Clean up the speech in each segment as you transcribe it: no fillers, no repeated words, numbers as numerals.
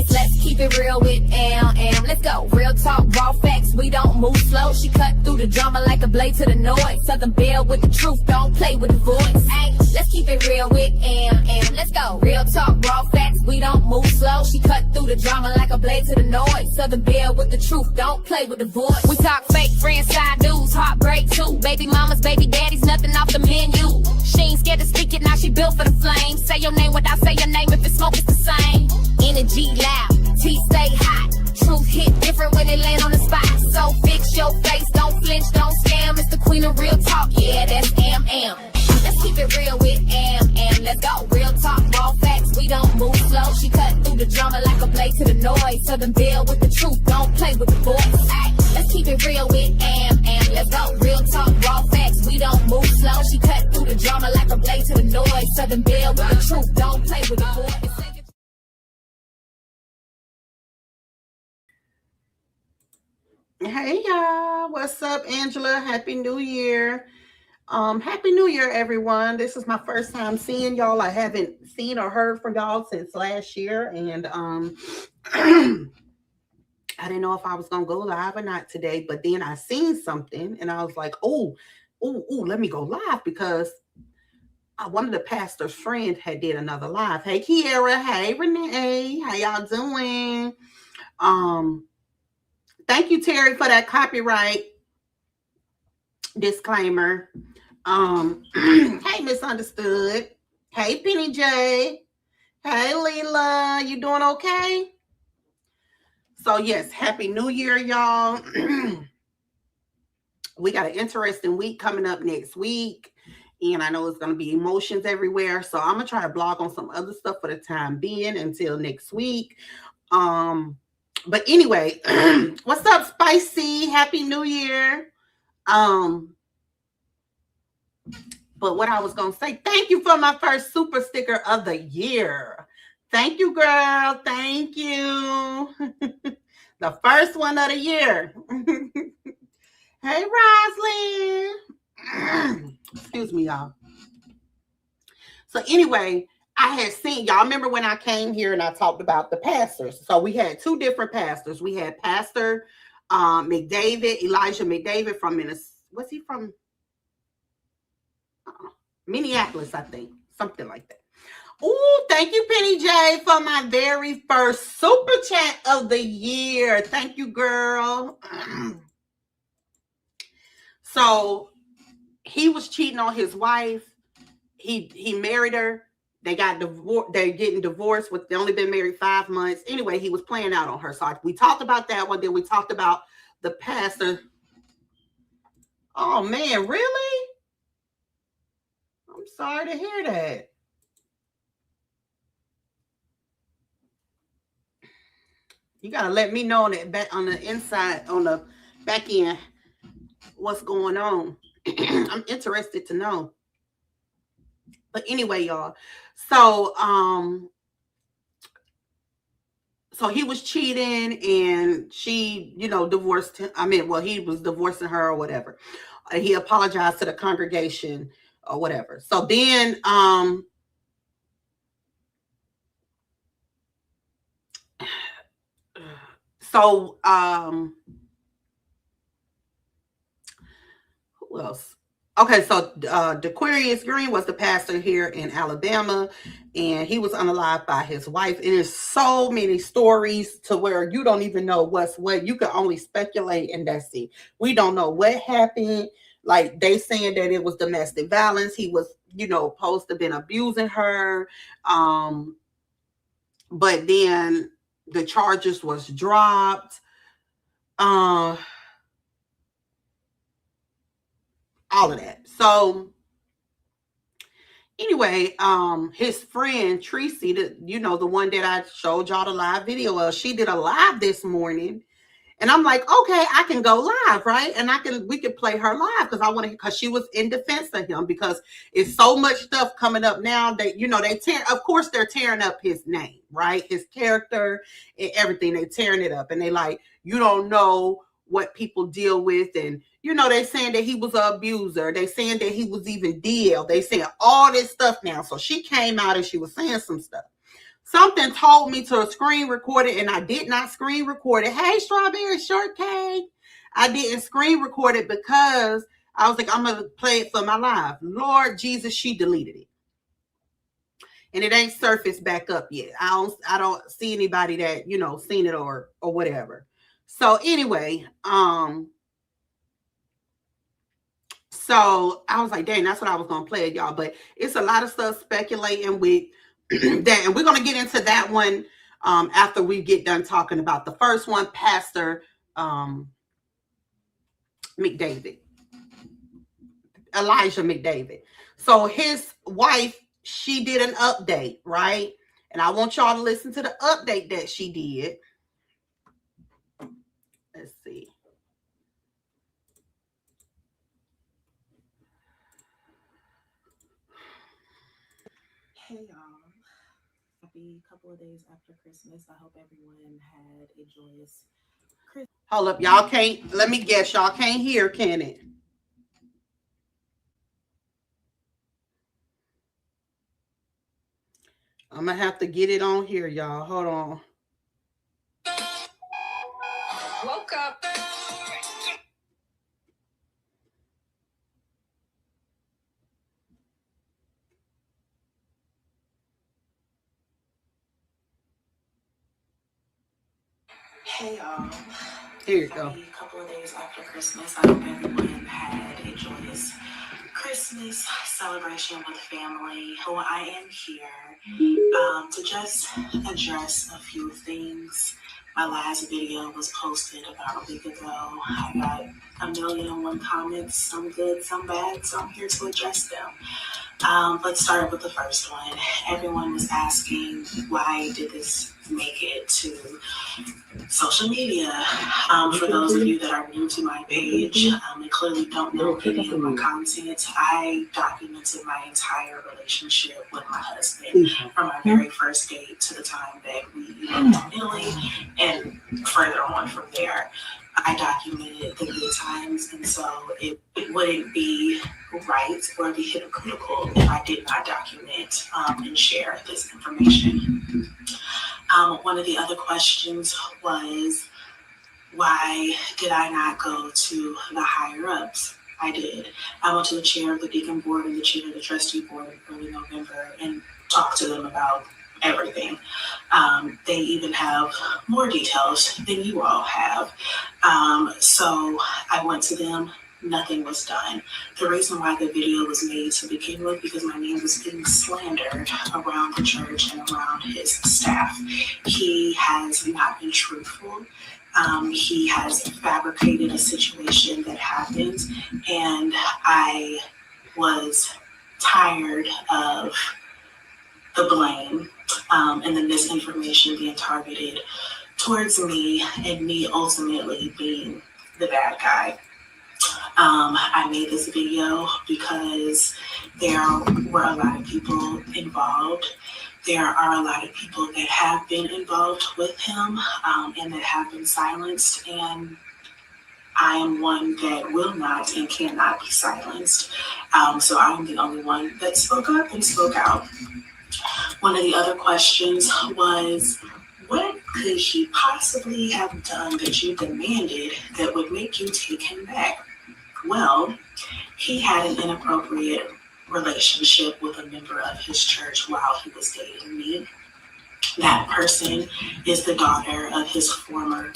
voice. Let's keep it real with Am. Let's go. Real talk, raw facts. We don't move slow. She cut through the drama like a blade to the noise. Southern Belle with the truth. Don't play with the voice. Ay, let's keep it real with Am. Let's go. Real talk, raw facts. We don't move slow. She cut through the drama like a blade to the noise. Southern Belle with the truth. Don't play with the voice. We talk fake friends, side dudes, heartbreak too. Baby mamas, baby daddies, nothing off the menu. She ain't scared to speak it, now she built for the flame. Say your name without say your name, if it's smoke, it's the same. Energy loud, teeth stay hot. Truth hit different when it land on the spot. So fix your face, don't flinch, don't scam. It's the queen of real talk, yeah, that's Am. Let's keep it real with Am. Let's go. Real talk, raw facts, we don't move slow. She cut through the drama like a blade to the noise. Southern Belle with the truth, don't play with the voice. Ay, let's keep it real with Am. Let's go. Real talk, raw facts, we don't move slow. She cut through the drama like a blade to the noise. Southern Belle with the truth, don't play with the voice. Hey y'all, what's up, Angela? Happy New Year. Happy New Year, everyone. This is my first time seeing y'all. I haven't seen or heard from y'all since last year, and I didn't know if I was gonna go live or not today, but then I seen something and I was like, oh, let me go live, because one of the pastor's friends had did another live. Hey Kiera, hey Renee, how y'all doing? Thank you, Terry, for that copyright disclaimer. Hey, Misunderstood. Hey, Penny J. Hey, Leela. You doing okay? So, yes, Happy New Year, y'all. We got an interesting week coming up next week. And I know it's going to be emotions everywhere. So, I'm going to try to blog on some other stuff for the time being until next week. But anyway, what's up, Spicy? Happy New Year. But what I was going to say, thank you for my first super sticker of the year. Thank you, girl. Thank you. The first one of the year. Hey, Roslyn. Excuse me, y'all. So anyway, I had seen, y'all remember when I came here and I talked about the pastors. So we had two different pastors. We had Pastor McDavid, Elijah McDavid from Minnesota. Was he from Minneapolis, I think. Something like that. Oh, thank you, Penny J, for my very first super chat of the year. Thank you, girl. So he was cheating on his wife. He married her. They got divorced. They're getting divorced. They only been married 5 months. Anyway, he was playing out on her. So we talked about that one. Then we talked about the pastor. Oh man, really? I'm sorry to hear that. You gotta let me know on the inside, on the back end, what's going on. I'm interested to know. But anyway, y'all. So so he was cheating and she, divorced him. He was divorcing her or whatever. He apologized to the congregation or whatever. So then who else? Okay, so DeQuarius Green was the pastor here in Alabama, and he was unalived by his wife. And there's so many stories to where you don't even know what's what. You can only speculate, and that's it. We don't know what happened. Like, they saying that it was domestic violence. He was, supposed to have been abusing her. But then the charges was dropped. All of that. So anyway, his friend Tracy, the one that I showed y'all the live video of, she did a live this morning. And I'm like, okay, I can go live, right? And we could play her live because she was in defense of him, because it's so much stuff coming up now that, of course they're tearing up his name, right? His character and everything, they tearing it up. And they like, you don't know what people deal with. And, they saying that he was an abuser. They saying that he was even dead. They saying all this stuff now. So she came out and she was saying some stuff. Something told me to screen record it, and I did not screen record it. Hey, strawberry shortcake. I didn't screen record it because I was like, I'm going to play it for my live. Lord Jesus, she deleted it. And it ain't surfaced back up yet. I don't see anybody that, you know, seen it or whatever. So anyway, so I was like, dang, that's what I was gonna play, y'all. But it's a lot of stuff speculating with that, and we're gonna get into that one after we get done talking about the first one, Pastor McDavid, Elijah McDavid. So his wife, she did an update, right? And I want y'all to listen to the update that she did. Let's see. Hey y'all, happy couple of days after Christmas. I hope everyone had a joyous Christmas. Hold up, y'all can't, let me guess, y'all can't hear, can it? I'm gonna have to get it on here, y'all. Hold on. Woke up. Hey y'all, Here you go. happy couple of days after Christmas. I hope everyone had a joyous Christmas celebration with family. So I am here to just address a few things. My last video was posted about a week ago. I got 1,000,001 comments, some good, some bad, so I'm here to address them. Let's start with the first one. Everyone was asking, why did this make it to social media? For those of you that are new to my page and clearly don't know any of my content, I documented my entire relationship with my husband from our very first date to the time that we lived in Italy and further on from there. I documented the good times, and so it wouldn't be right or be hypocritical if I did not document and share this information. One of the other questions was, why did I not go to the higher ups? I did. I went to the chair of the deacon board and the chair of the trustee board in early November and talked to them about everything. They even have more details than you all have. So I went to them. Nothing was done. The reason why the video was made to begin with, because my name was being slandered around the church and around his staff. He has not been truthful. He has fabricated a situation that happened, and I was tired of the blame and the misinformation being targeted towards me, and me ultimately being the bad guy. I made this video because there were a lot of people involved. There are a lot of people that have been involved with him and that have been silenced, and I am one that will not and cannot be silenced. So I'm the only one that spoke up and spoke out. One of the other questions was, what could he possibly have done that you demanded that would make you take him back? Well, he had an inappropriate relationship with a member of his church while he was dating me. That person is the daughter of his former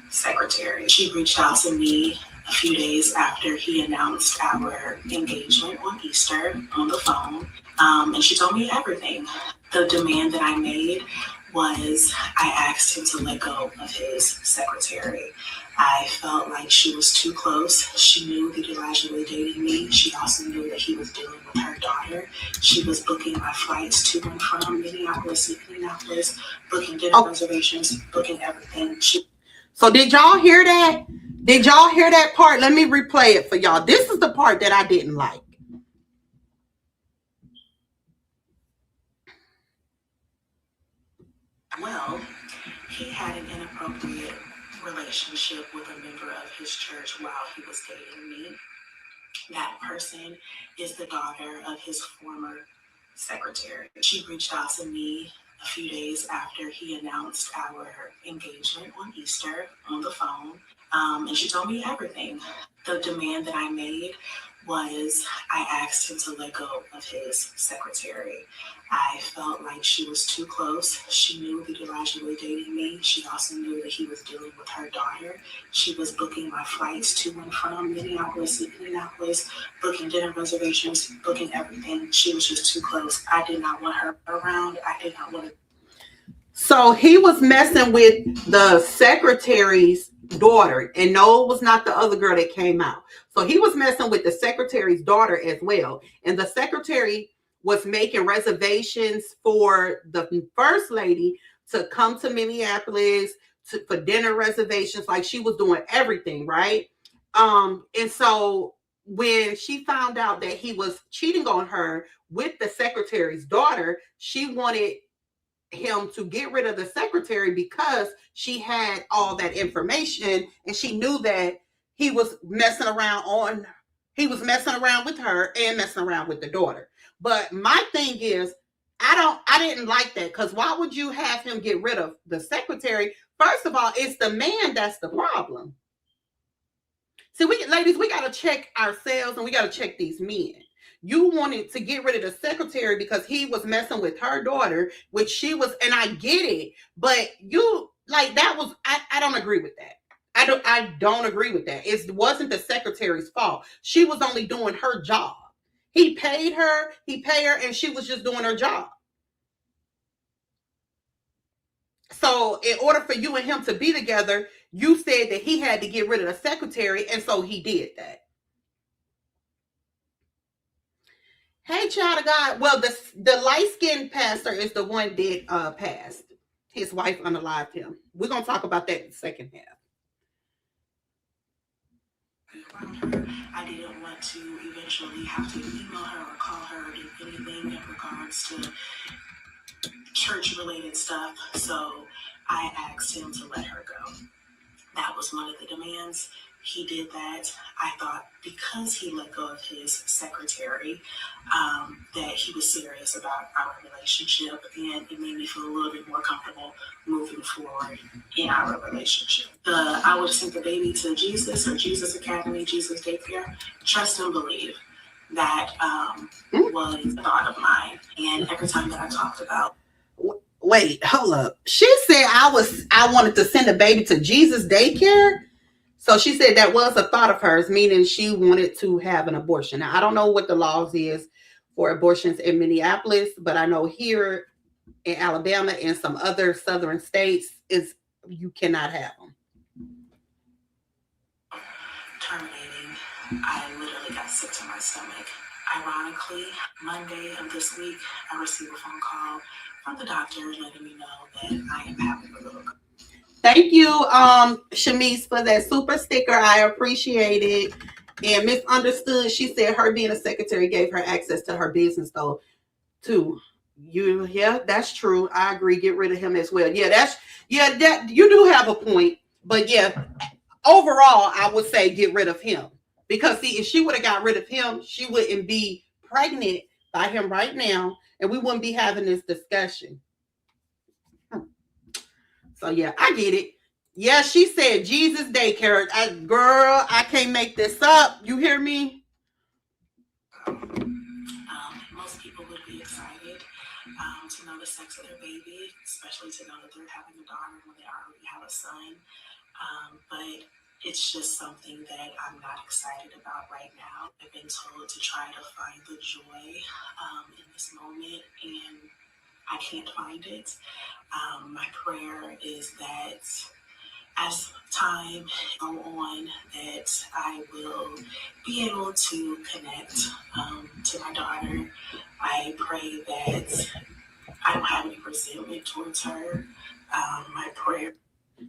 secretary. She reached out to me a few days after he announced our engagement on Easter on the phone, and she told me everything. The demand that I made was, I asked him to let go of his secretary. I felt like she was too close. She knew that Elijah was dating me. She also knew that he was dealing with her daughter. She was booking my flights to and from Minneapolis and Indianapolis, booking dinner reservations, booking everything. So did y'all hear that? Did y'all hear that part? Let me replay it for y'all. This is the part that I didn't like. Well, he had an inappropriate relationship with a member of his church while he was dating me. That person is the daughter of his former secretary. She reached out to me a few days after he announced our engagement on Easter on the phone. And she told me everything. The demand that I made was I asked him to let go of his secretary. I felt like she was too close. She knew that Elijah was dating me. She also knew that he was dealing with her daughter. She was booking my flights to and from Minneapolis to Indianapolis, booking dinner reservations, booking everything. She was just too close. I did not want her around. I did not want to. So he was messing with the secretary's daughter, and no, it was not the other girl that came out. So he was messing with the secretary's daughter as well. And the secretary was making reservations for the first lady to come to Minneapolis for dinner reservations. Like, she was doing everything, right? And so when she found out that he was cheating on her with the secretary's daughter, she wanted him to get rid of the secretary because she had all that information, and she knew that he was messing around with her and messing around with the daughter. But my thing is, I didn't like that, because why would you have him get rid of the secretary? First of all, it's the man that's the problem. See, ladies, we got to check ourselves, and we got to check these men. You wanted to get rid of the secretary because he was messing with her daughter, which she was, and I get it, but you, like, that was, I don't agree with that. I don't agree with that. It wasn't the secretary's fault. She was only doing her job. He paid her, and she was just doing her job. So in order for you and him to be together, you said that he had to get rid of the secretary, and so he did that. Hey, child of God. Well, the light-skinned pastor is the one that passed. His wife unalived him. We're going to talk about that in the second half. I didn't want to eventually have to email her or call her or do anything in regards to church-related stuff. So I asked him to let her go. That was one of the demands. He did that. I thought because he let go of his secretary, that he was serious about our relationship, and it made me feel a little bit more comfortable moving forward in our relationship. I would send the baby to Jesus or Jesus Academy, Jesus Daycare. Trust and believe. That was a thought of mine. And every time that I talked about. Wait, hold up. She said I wanted to send a baby to Jesus Daycare. So she said that was a thought of hers, meaning she wanted to have an abortion. Now, I don't know what the laws is for abortions in Minneapolis, but I know here in Alabama and some other southern states is you cannot have them. Terminating, I literally got sick to my stomach. Ironically, Monday of this week, I received a phone call from the doctor letting me know that I am having a little. Thank you, Shamice, for that super sticker. I appreciate it. And Misunderstood, she said her being a secretary gave her access to her business, though, too. Yeah, that's true. I agree. Get rid of him as well. That you do have a point. But yeah, overall, I would say get rid of him. Because see, if she would have got rid of him, she wouldn't be pregnant by him right now, and we wouldn't be having this discussion. So yeah, I get it. Yeah, she said Jesus Daycare. Girl, I can't make this up. You hear me? Most people would be excited to know the sex of their baby, especially to know that they're having a daughter when they already have a son. But it's just something that I'm not excited about right now. I've been told to try to find the joy in this moment, and I can't find it. My prayer is that as time go on, that I will be able to connect to my daughter. I pray that I don't have any resentment towards her. My prayer.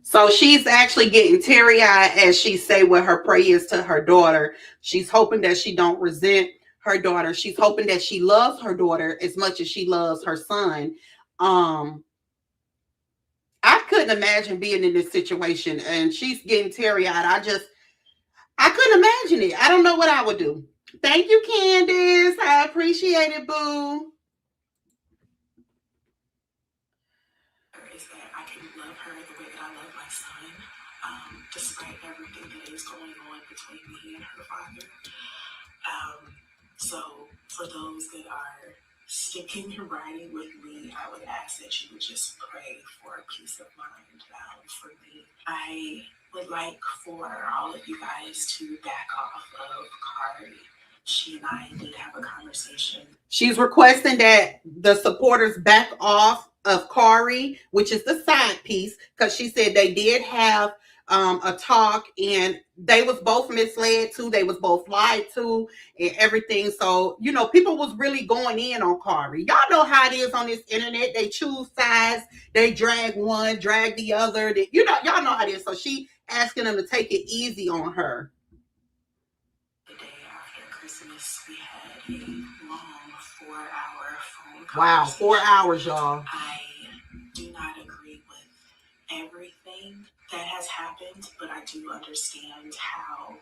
So she's actually getting teary-eyed as she say what her prayer is to her daughter. She's hoping that she don't resent her daughter. She's hoping that she loves her daughter as much as she loves her son. I couldn't imagine being in this situation, and she's getting teary-eyed. I couldn't imagine it. I don't know what I would do. Thank you, Candace. I appreciate it, boo. love her the way that I love my son, despite everything that is going on between me and her father. So for those that are sticking and riding with me, I would ask that you would just pray for peace of mind for me. I would like for all of you guys to back off of Kari. She and I did have a conversation. She's requesting that the supporters back off of Kari, which is the side piece, because she said they did have a talk and they was both misled too. They was both lied to and everything. So, you know, people was really going in on Kari. Y'all know how it is on this internet. They choose sides. They drag one, drag the other. You know, y'all know how it is. So she asking them to take it easy on her. The day after Christmas, we had a long 4-hour phone conversation. Wow, 4 hours, y'all. I do not agree with everything that has happened, but I do understand how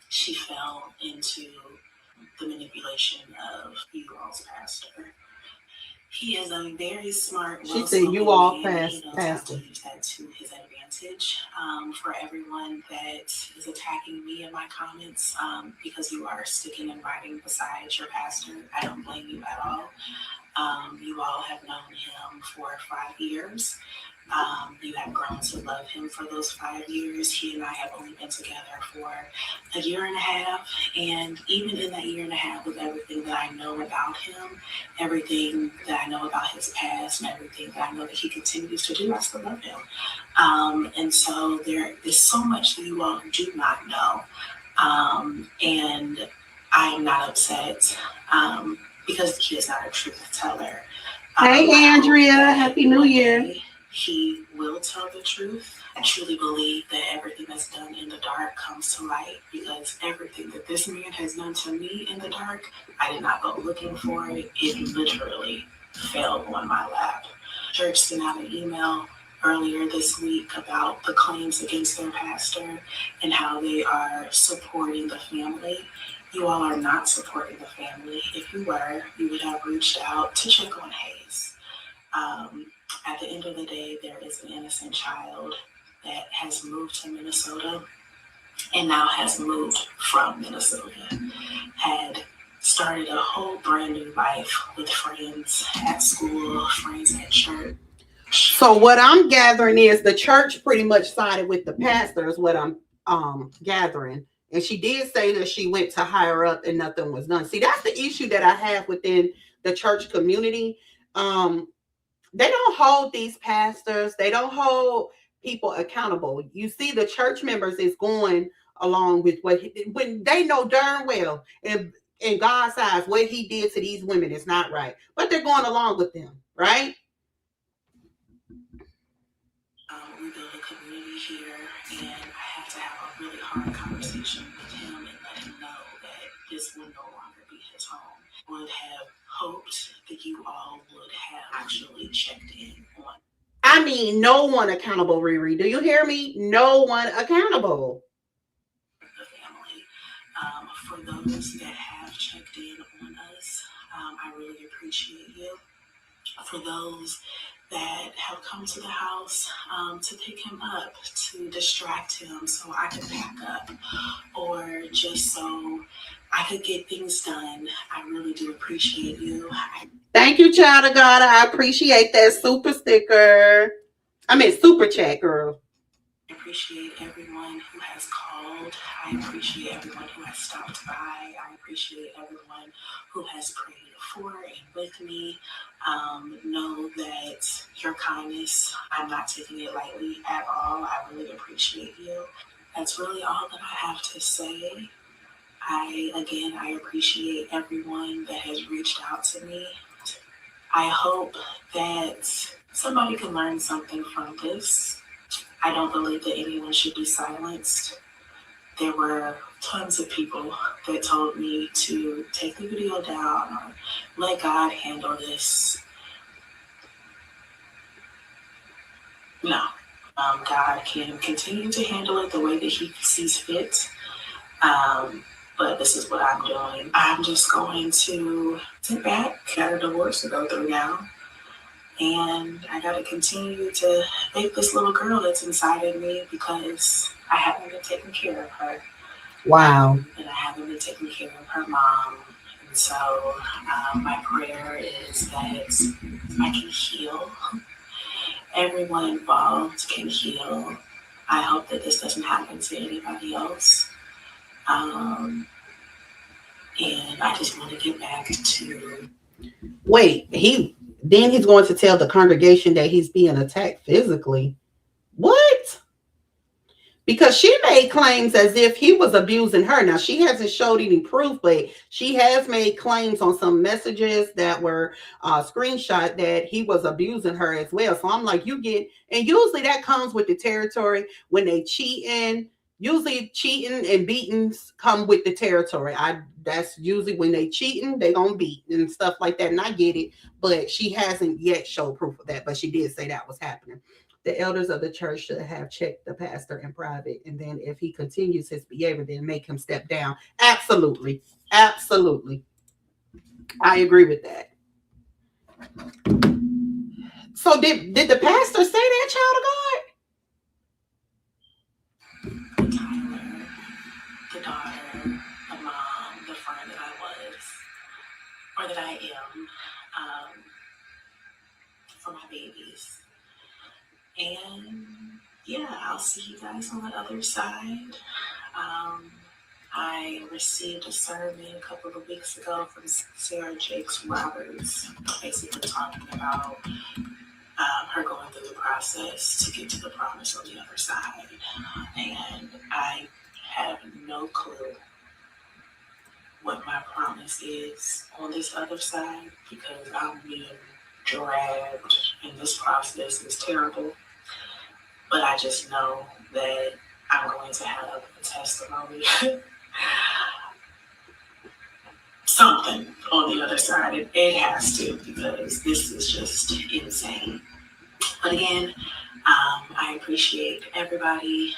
she fell into the manipulation of you all's pastor. He is a very smart, she said you all pastor. He knows how to use that to his advantage. For everyone that is attacking me in my comments, because you are sticking and riding beside your pastor, I don't blame you at all. You all have known him for 5 years. You have grown to love him for those 5 years. He and I have only been together for a year and a half. And even in that year and a half, with everything that I know about him, everything that I know about his past, and everything that I know that he continues to do, I still love him. And so there is so much that you all do not know. And I am not upset because he is not a truth teller. Hey, Andrea, Happy New Year. He will tell the truth. I truly believe that everything that's done in the dark comes to light, because everything that this man has done to me in the dark, I did not go looking for it. It literally fell on my lap. Church sent out an email earlier this week about the claims against their pastor and how they are supporting the family. You all are not supporting the family. If you were, you would have reached out to check on Hayes. At the end of the day, there is an innocent child that has moved to Minnesota and now has moved from Minnesota, had started a whole brand new life with friends at school, friends at church. So what I'm gathering is the church pretty much sided with the pastor is what I'm gathering. And she did say that she went to higher up and nothing was done. See, that's the issue that I have within the church community. They don't hold these pastors. They don't hold people accountable. You see, the church members is going along with when they know darn well in God's eyes what he did to these women is not right, but they're going along with them, right? We build a community here, and I have to have a really hard conversation with him and let him know that this will no longer be his home. Would have hoped that you all would have actually checked in on. I mean, no one accountable, Riri. Do you hear me? No one accountable. The family. For those that have checked in on us, I really appreciate you. For those that have come to the house to pick him up, to distract him so I could pack up, or just so I could get things done, I really do appreciate you. Thank you, child of God. I appreciate that super sticker. Super chat, girl. I appreciate everyone who has called. I appreciate everyone who has stopped by. I appreciate everyone who has prayed for and with me. Know that your kindness, I'm not taking it lightly at all. I really appreciate you. That's really all that I have to say. I appreciate everyone that has reached out to me. I hope that somebody can learn something from this. I don't believe that anyone should be silenced. There were tons of people that told me to take the video down or let God handle this. No. God can continue to handle it the way that he sees fit. But this is what I'm doing. I'm just going to sit back, got a divorce to go through now, And I got to continue to make this little girl that's inside of me because I haven't been taking care of her. Wow. And I haven't been taking care of her mom. And so my prayer is that I can heal. Everyone involved can heal. I hope that this doesn't happen to anybody else. And I just want to get back to. Wait, he's going to tell the congregation that he's being attacked physically. What? Because she made claims as if he was abusing her. Now, she hasn't showed any proof, but she has made claims on some messages that were screenshot that he was abusing her as well. So I'm like, and usually that comes with the territory when they cheating. Usually cheating and beatings come with the territory. That's usually when they cheating, they gonna beat and stuff like that. And I get it, but she hasn't yet showed proof of that. But she did say that was happening. The elders of the church should have checked the pastor in private, and then if he continues his behavior, then make him step down. Absolutely. Absolutely. I agree with that. So did the pastor say that, child of God? The Tyler, the daughter, the mom, the friend that I was, or that I am, for my babies. And yeah, I'll see you guys on the other side. I received a sermon a couple of weeks ago from Sarah Jakes Roberts, basically talking about her going through the process to get to the promise on the other side. And I have no clue what my promise is on this other side because I'm being dragged and this process is terrible. But I just know that I'm going to have a testimony, something on the other side. It has to because this is just insane. But again, I appreciate everybody.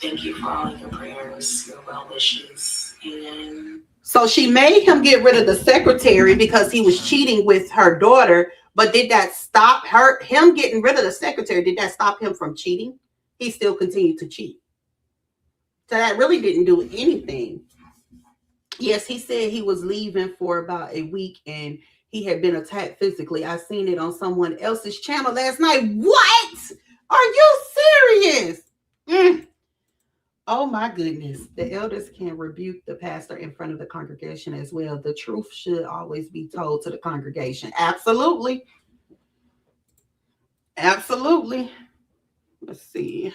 Thank you for all of your prayers, your well wishes, and so she made him get rid of the secretary because he was cheating with her daughter. But did that stop him getting rid of the secretary? Did that stop him from cheating? He still continued to cheat. So that really didn't do anything. Yes, he said he was leaving for about a week and he had been attacked physically. I seen it on someone else's channel last night. What? Are you serious? Oh my goodness. The elders can rebuke the pastor in front of the congregation as well. The truth should always be told to the congregation. Absolutely. Absolutely. Let's see.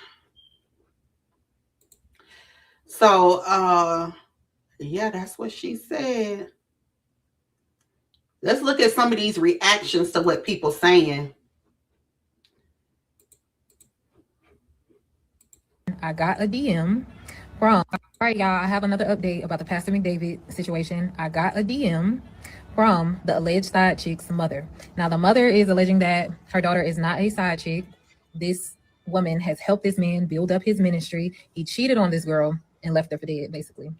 So, yeah, that's what she said. Let's look at some of these reactions to what people saying. I got a DM from, all right, y'all, I have another update about the Pastor McDavid situation. I got a DM from the alleged side chick's mother. Now, the mother is alleging that her daughter is not a side chick. This woman has helped this man build up his ministry. He cheated on this girl and left her for dead, basically.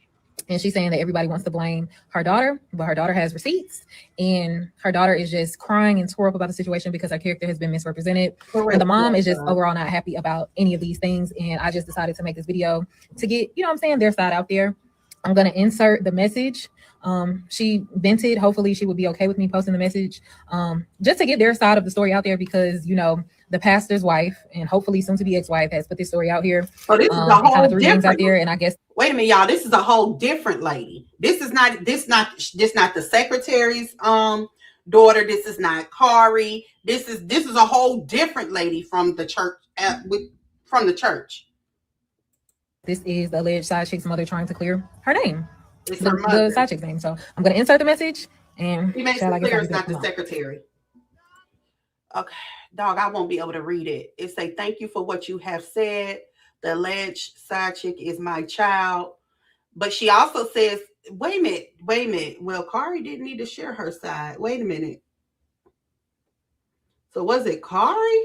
And she's saying that everybody wants to blame her daughter, but her daughter has receipts. And her daughter is just crying and tore up about the situation because her character has been misrepresented. Correct. And the mom is just overall not happy about any of these things. And I just decided to make this video to get, you know what I'm saying, their side out there. I'm going to insert the message. She vented. Hopefully she would be okay with me posting the message just to get their side of the story out there because, you know, the pastor's wife and hopefully soon to be ex-wife has put this story out here. So this is a whole kind of threw names out there, and I guess. Wait a minute, y'all. This is a whole different lady. This is not the secretary's daughter. This is not Kari. This is a whole different lady from the church from the church. This is the alleged side chick's mother trying to clear her name. It's her mother. The side chick's name. So I'm going to insert the message and he makes it clear it's not the secretary. Okay. Dog, I won't be able to read it. It say, thank you for what you have said. The alleged side chick is my child. But she also says, wait a minute. Well, Kari didn't need to share her side. Wait a minute. So was it Kari?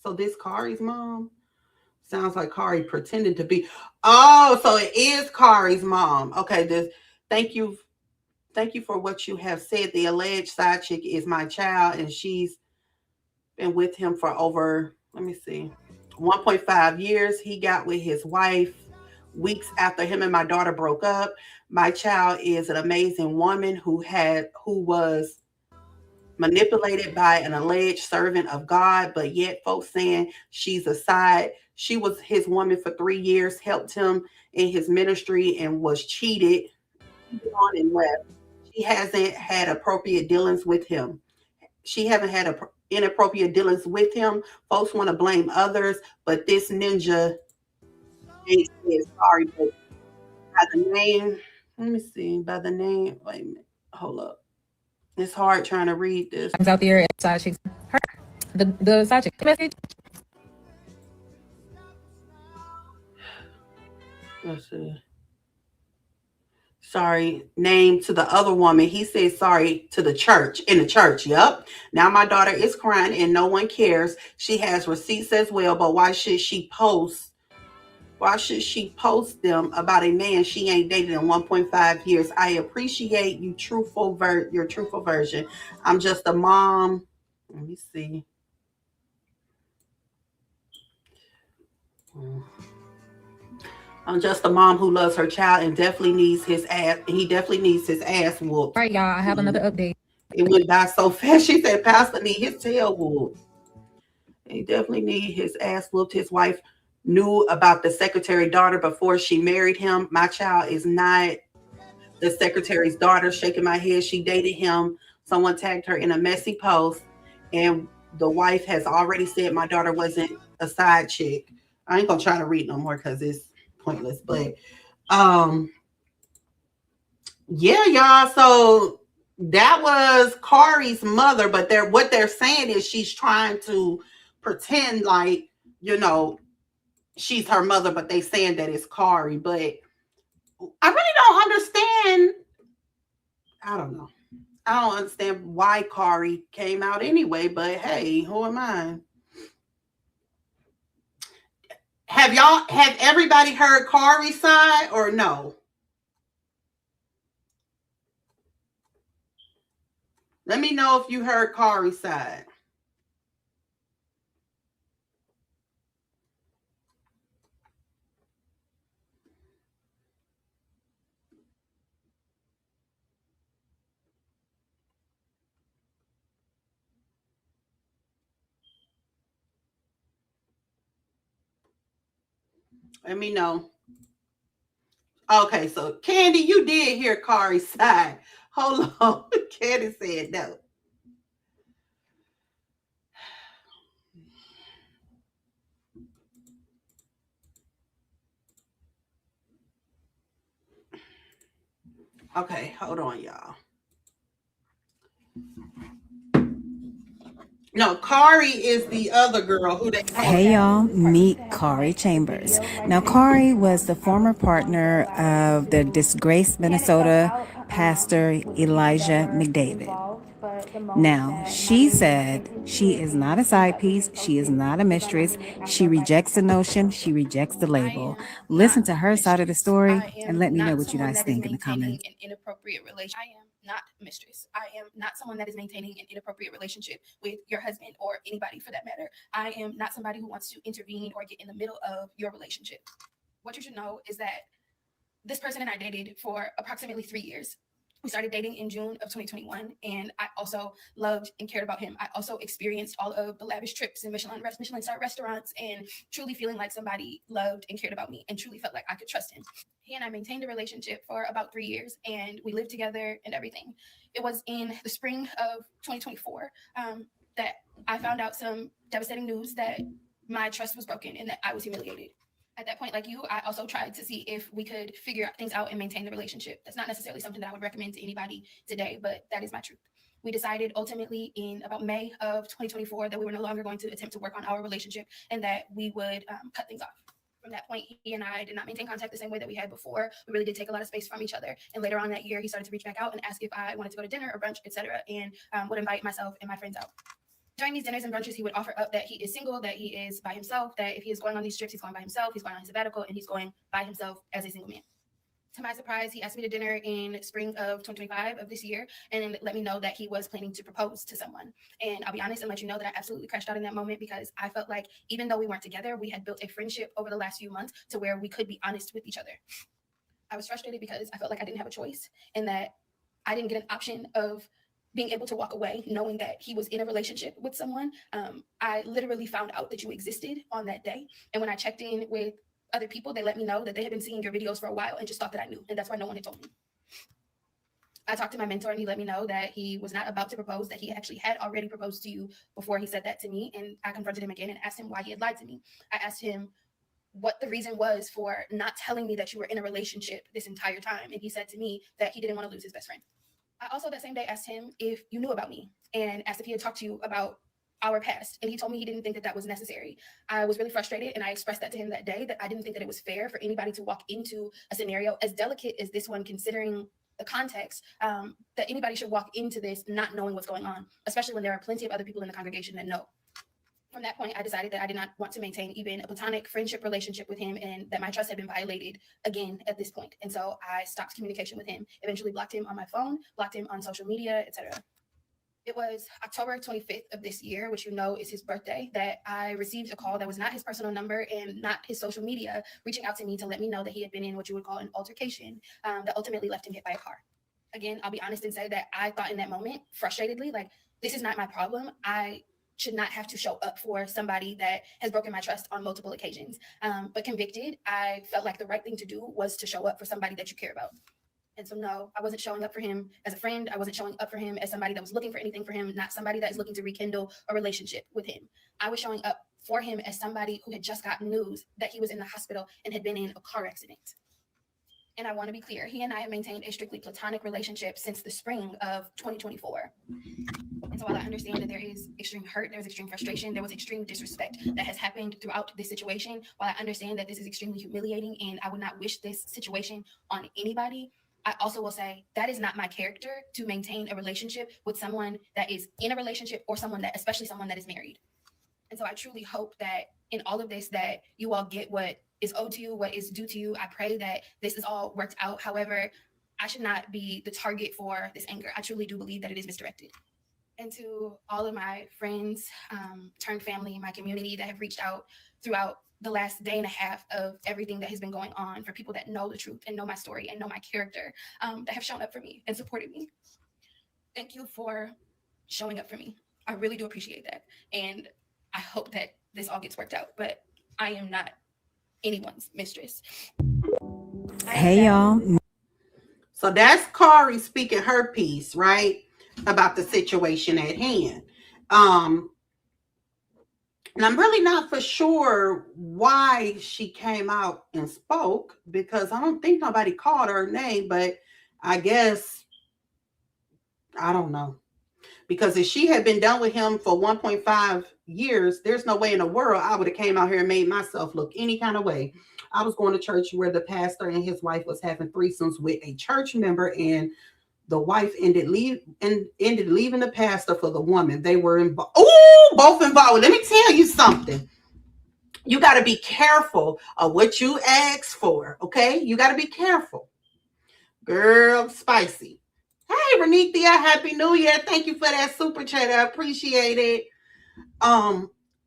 So this Kari's mom? Sounds like Kari pretended to be. Oh, so it is Kari's mom. Okay, thank you Thank you for what you have said. The alleged side chick is my child, and she's been with him for over, let me see, 1.5 years. He got with his wife weeks after him and my daughter broke up. My child is an amazing woman who was manipulated by an alleged servant of God, but yet folks saying she's a side. She was his woman for 3 years, helped him in his ministry, and was cheated on and left. She hasn't had appropriate dealings with him. She haven't had inappropriate dealings with him. Folks want to blame others, but this ninja ain't said sorry. But by the name, let me see. By the name, wait a minute. Hold up. It's hard trying to read this. Out there, side chicks. Her, the side chick message. Let's see. Sorry, name to the other woman. He said sorry to the church, in the church. Yep. Now my daughter is crying and no one cares. She has receipts as well, but why should she post? Why should she post them about a man she ain't dated in 1.5 years? I appreciate you your truthful version. I'm just a mom. Let me see. I'm just a mom who loves her child and definitely needs his ass. He definitely needs his ass whooped. All right, y'all. I have another update. It went by so fast. She said, Pastor need his tail whooped. He definitely need his ass whooped. His wife knew about the secretary daughter before she married him. My child is not the secretary's daughter. Shaking my head. She dated him. Someone tagged her in a messy post, and the wife has already said my daughter wasn't a side chick. I ain't gonna try to read no more because it's pointless. But yeah, y'all. So that was Kari's mother, but what they're saying is she's trying to pretend like, she's her mother, but they saying that it's Kari. But I really don't understand. I don't know. I don't understand why Kari came out anyway, but hey, who am I? Have everybody heard Kari's side or no? Let me know if you heard Kari's side. Let me know. Okay, so Candy, you did hear Kari's side. Hold on. Candy said no. Okay, hold on, y'all. No, Kari is the other girl who they. Hey y'all, meet Kari Chambers. Now, Kari was the former partner of the disgraced Minnesota pastor Elijah McDavid. Now, she said she is not a side piece, she is not a mistress, she rejects the notion, she rejects the label. Listen to her side of the story and let me know what you guys think in the comments. Not mistress. I am not someone that is maintaining an inappropriate relationship with your husband or anybody for that matter. I am not somebody who wants to intervene or get in the middle of your relationship. What you should know is that this person and I dated for approximately 3 years. We started dating in June of 2021, and I also loved and cared about him. I also experienced all of the lavish trips and Michelin-star restaurants, and truly feeling like somebody loved and cared about me and truly felt like I could trust him. He and I maintained a relationship for about 3 years, and we lived together and everything. It was in the spring of 2024 that I found out some devastating news that my trust was broken and that I was humiliated. At that point, like you, I also tried to see if we could figure things out and maintain the relationship. That's not necessarily something that I would recommend to anybody today, but that is my truth. We decided ultimately in about May of 2024 that we were no longer going to attempt to work on our relationship and that we would cut things off. From that point, he and I did not maintain contact the same way that we had before. We really did take a lot of space from each other. And later on that year, he started to reach back out and ask if I wanted to go to dinner or brunch, etc., and would invite myself and my friends out. During these dinners and brunches, he would offer up that he is single, that he is by himself, that if he is going on these trips, he's going by himself, he's going on his sabbatical, and he's going by himself as a single man. To my surprise, he asked me to dinner in spring of 2025 of this year and let me know that he was planning to propose to someone. And I'll be honest and let you know that I absolutely crashed out in that moment because I felt like even though we weren't together, we had built a friendship over the last few months to where we could be honest with each other. I was frustrated because I felt like I didn't have a choice and that I didn't get an option of being able to walk away knowing that he was in a relationship with someone. I literally found out that you existed on that day. And when I checked in with other people, they let me know that they had been seeing your videos for a while and just thought that I knew. And that's why no one had told me. I talked to my mentor and he let me know that he was not about to propose, that he actually had already proposed to you before he said that to me. And I confronted him again and asked him why he had lied to me. I asked him what the reason was for not telling me that you were in a relationship this entire time. And he said to me that he didn't want to lose his best friend. I also that same day asked him if you knew about me and asked if he had talked to you about our past. And he told me he didn't think that that was necessary. I was really frustrated and I expressed that to him that day, that I didn't think that it was fair for anybody to walk into a scenario as delicate as this one, considering the context, that anybody should walk into this not knowing what's going on, especially when there are plenty of other people in the congregation that know. From that point, I decided that I did not want to maintain even a platonic friendship relationship with him and that my trust had been violated again at this point. And so I stopped communication with him, eventually blocked him on my phone, blocked him on social media, etc. It was October 25th of this year, which you know is his birthday, that I received a call that was not his personal number and not his social media, reaching out to me to let me know that he had been in what you would call an altercation that ultimately left him hit by a car. Again, I'll be honest and say that I thought in that moment, frustratedly, like, this is not my problem. I should not have to show up for somebody that has broken my trust on multiple occasions. But convicted, I felt like the right thing to do was to show up for somebody that you care about. And so, no, I wasn't showing up for him as a friend. I wasn't showing up for him as somebody that was looking for anything for him, not somebody that is looking to rekindle a relationship with him. I was showing up for him as somebody who had just gotten news that he was in the hospital and had been in a car accident. And I want to be clear, he and I have maintained a strictly platonic relationship since the spring of 2024. And so while I understand that there is extreme hurt, there's extreme frustration, there was extreme disrespect that has happened throughout this situation, while I understand that this is extremely humiliating and I would not wish this situation on anybody, I also will say that is not my character to maintain a relationship with someone that is in a relationship or someone that, especially someone that is married. And so I truly hope that in all of this, that you all get what is owed to you, what is due to you. I pray that this is all worked out. However, I should not be the target for this anger. I truly do believe that it is misdirected. And to all of my friends, turned family in my community that have reached out throughout the last day and a half of everything that has been going on, for people that know the truth and know my story and know my character, that have shown up for me and supported me. Thank you for showing up for me. I really do appreciate that. And I hope that this all gets worked out, but I am not anyone's mistress. Hey, y'all. So that's Kari speaking her piece, right, about the situation at hand. And I'm really not for sure why she came out and spoke, because I don't think nobody called her name, but I guess, I don't know. Because if she had been done with him for 1.5 years, there's no way in the world I would have came out here and made myself look any kind of way. I was going to church where the pastor and his wife was having threesomes with a church member, and the wife ended leaving the pastor for the woman. They were both involved. Let me tell you something. You got to be careful of what you ask for, okay? You got to be careful. Girl, spicy. Hey, Renithia, Happy New Year. Thank you for that super chat. I appreciate it.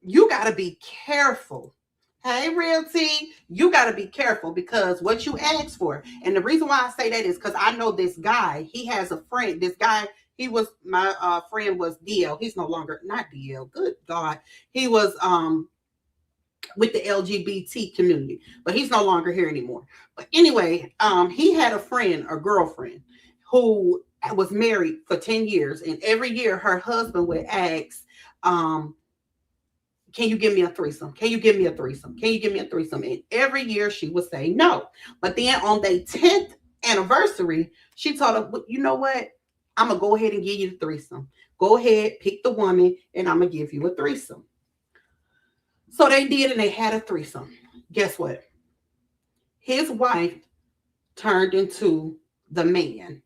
You got to be careful. Hey, Realty, you got to be careful, because what you ask for. And the reason why I say that is because I know this guy. He has a friend. This guy, he was, my friend was DL. He's no longer, not DL. Good God. He was with the LGBT community, but he's no longer here anymore. But anyway, he had a friend, a girlfriend, who was married for 10 years. And every year her husband would ask, can you give me a threesome? Can you give me a threesome? Can you give me a threesome? And every year she would say no. But then on their 10th anniversary, she told him, you know what? I'm going to go ahead and give you the threesome. Go ahead, pick the woman, and I'm going to give you a threesome. So they did, and they had a threesome. Guess what? His wife turned into the man,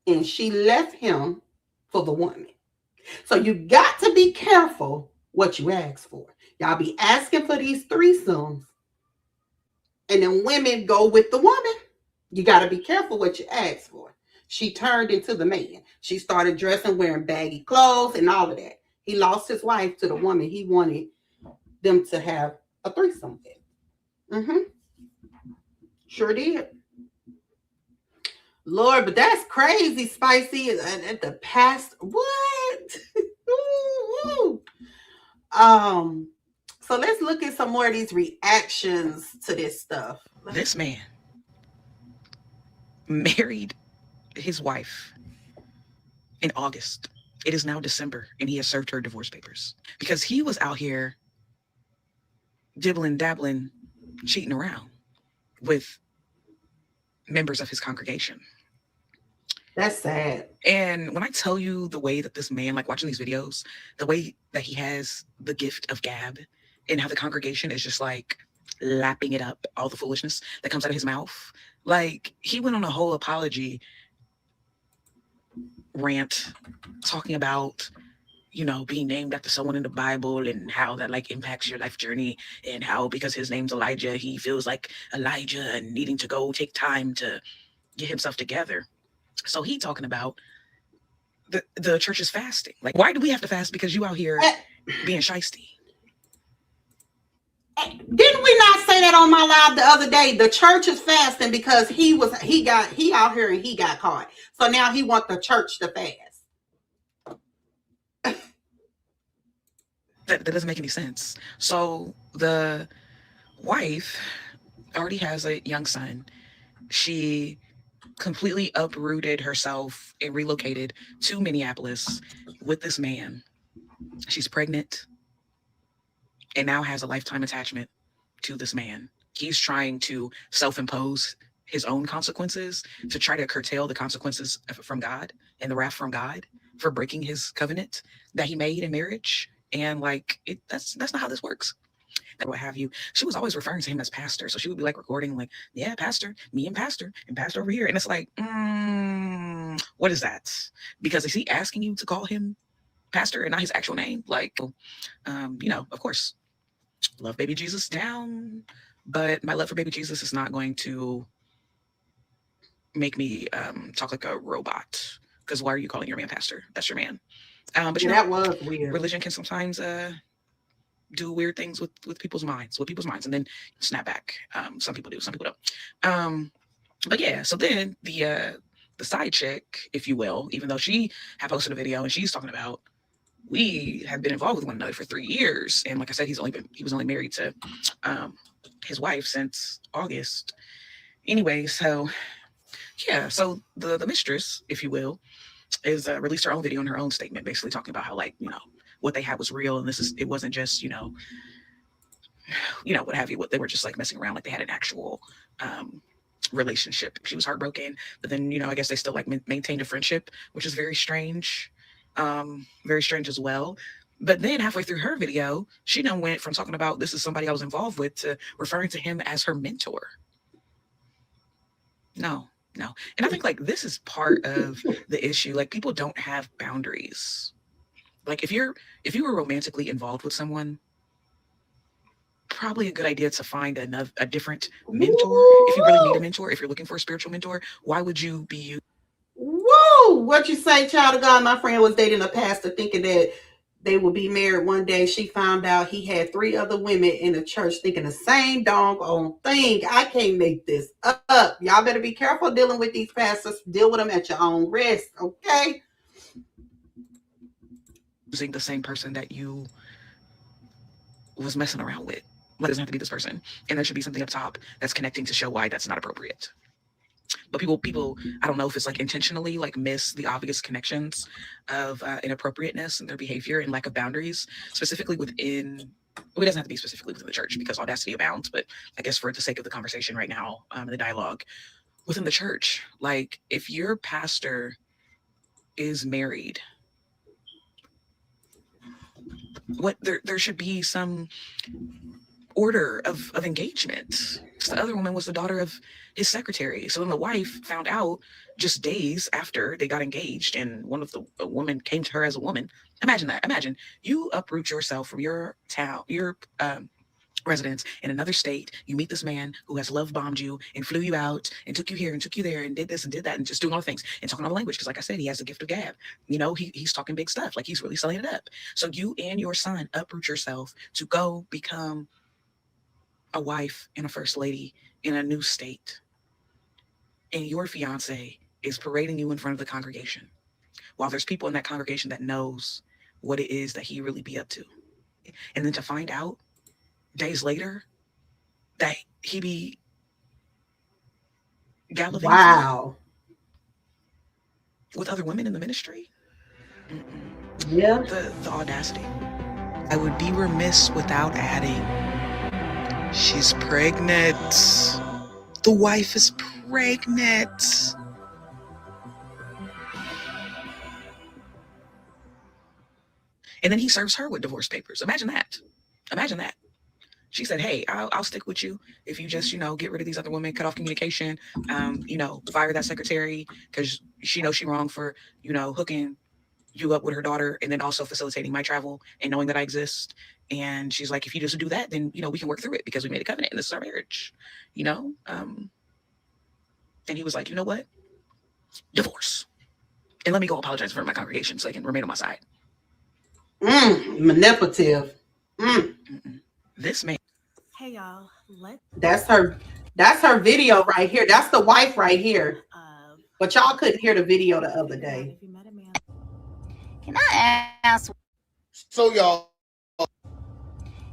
and she left him for the woman. So you got to be careful what you ask for. Y'all be asking for these threesomes, and then women go with the woman. You got to be careful what you ask for. She turned into the man. She started dressing, wearing baggy clothes and all of that. He lost his wife to the woman he wanted them to have a threesome with. Sure did. Lord, but that's crazy, Spicy. At the past, what? So let's look at some more of these reactions to this stuff. This man married his wife in August. It is now December, and he has served her divorce papers because he was out here dibbling, dabbling, cheating around with members of his congregation. That's sad. And when I tell you the way that this man, like watching these videos, the way that he has the gift of gab and how the congregation is just like lapping it up, all the foolishness that comes out of his mouth. Like he went on a whole apology rant talking about, you know, being named after someone in the Bible and how that like impacts your life journey, and how because his name's Elijah, he feels like Elijah and needing to go take time to get himself together. So he talking about the church is fasting. Like, why do we have to fast? Because you out here being shiesty. Didn't we not say that on my live the other day? The church is fasting because he out here and he got caught. So now he wants the church to fast. That doesn't make any sense. So the wife already has a young son. She completely uprooted herself and relocated to Minneapolis with this man. She's pregnant and now has a lifetime attachment to this man. He's trying to self-impose his own consequences to try to curtail the consequences from God and the wrath from God for breaking his covenant that he made in marriage. And like, that's not how this works. What have you. She was always referring to him as pastor. So she would be like recording like, yeah, pastor, me and pastor over here. And it's like, what is that? Because is he asking you to call him pastor and not his actual name? Like, you know, of course, love baby Jesus down, but my love for baby Jesus is not going to make me talk like a robot. Because why are you calling your man pastor? That's your man. But you know, that was weird. Religion can sometimes do weird things with people's minds, and then snap back. Some people do, some people don't. But yeah, so then the side chick, if you will, even though she had posted a video and she's talking about, we have been involved with one another for 3 years, and like I said, he was only married to his wife since August. Anyway, so yeah, so the mistress, if you will, is released her own video in her own statement, basically talking about how, like, you know, what they had was real, and it wasn't just, you know, what have you. What they were just like messing around, like they had an actual relationship. She was heartbroken, but then, you know, I guess they still like maintained a friendship, which is very strange as well. But then halfway through her video, she then went from talking about this is somebody I was involved with to referring to him as her mentor. No. And I think like this is part of the issue. Like people don't have boundaries. Like if you were romantically involved with someone, probably a good idea to find a different mentor. If you really need a mentor, if you're looking for a spiritual mentor, why would you be Whoa, what you say, child of God? My friend was dating a pastor thinking that they would be married one day. She found out he had 3 other women in the church thinking the same doggone thing. I can't make this up. Y'all better be careful dealing with these pastors. Deal with them at your own risk, okay? using the same person that you was messing around with? It doesn't have to be this person, and there should be something up top that's connecting to show why that's not appropriate. But people, I don't know if it's like intentionally like miss the obvious connections of inappropriateness in their behavior and lack of boundaries, specifically within. Well, it doesn't have to be specifically within the church because audacity abounds. But I guess for the sake of the conversation right now, the dialogue within the church, like if your pastor is married, there should be some order of engagement. The other woman was the daughter of his secretary. So then the wife found out just days after they got engaged, and one of the women came to her as a woman. Imagine that. Imagine you uproot yourself from your town, your residence in another state. You meet this man who has love bombed you and flew you out and took you here and took you there and did this and did that and just doing all the things and talking all the language. Because like I said, he has the gift of gab. You know, he's talking big stuff. Like he's really selling it up. So you and your son uproot yourself to go become a wife and a first lady in a new state. And your fiance is parading you in front of the congregation while there's people in that congregation that knows what it is that he really be up to. And then to find out days later that he be gallivanting Wow. with other women in the ministry. Yeah. The audacity. I would be remiss without adding, she's pregnant. The wife is pregnant. And then he serves her with divorce papers. Imagine that. Imagine that. She said, hey, I'll stick with you if you just, get rid of these other women, cut off communication, fire that secretary because she knows she's wrong for, hooking you up with her daughter and then also facilitating my travel and knowing that I exist. And she's like, if you just do that, then, we can work through it because we made a covenant and this is our marriage, And he was like, you know what? Divorce. And let me go apologize in front of my congregation so they can remain on my side. Manipulative. This man. Hey y'all, That's her video right here. That's the wife right here. But y'all couldn't hear the video the other day. if you met a man. Can I ask? So y'all,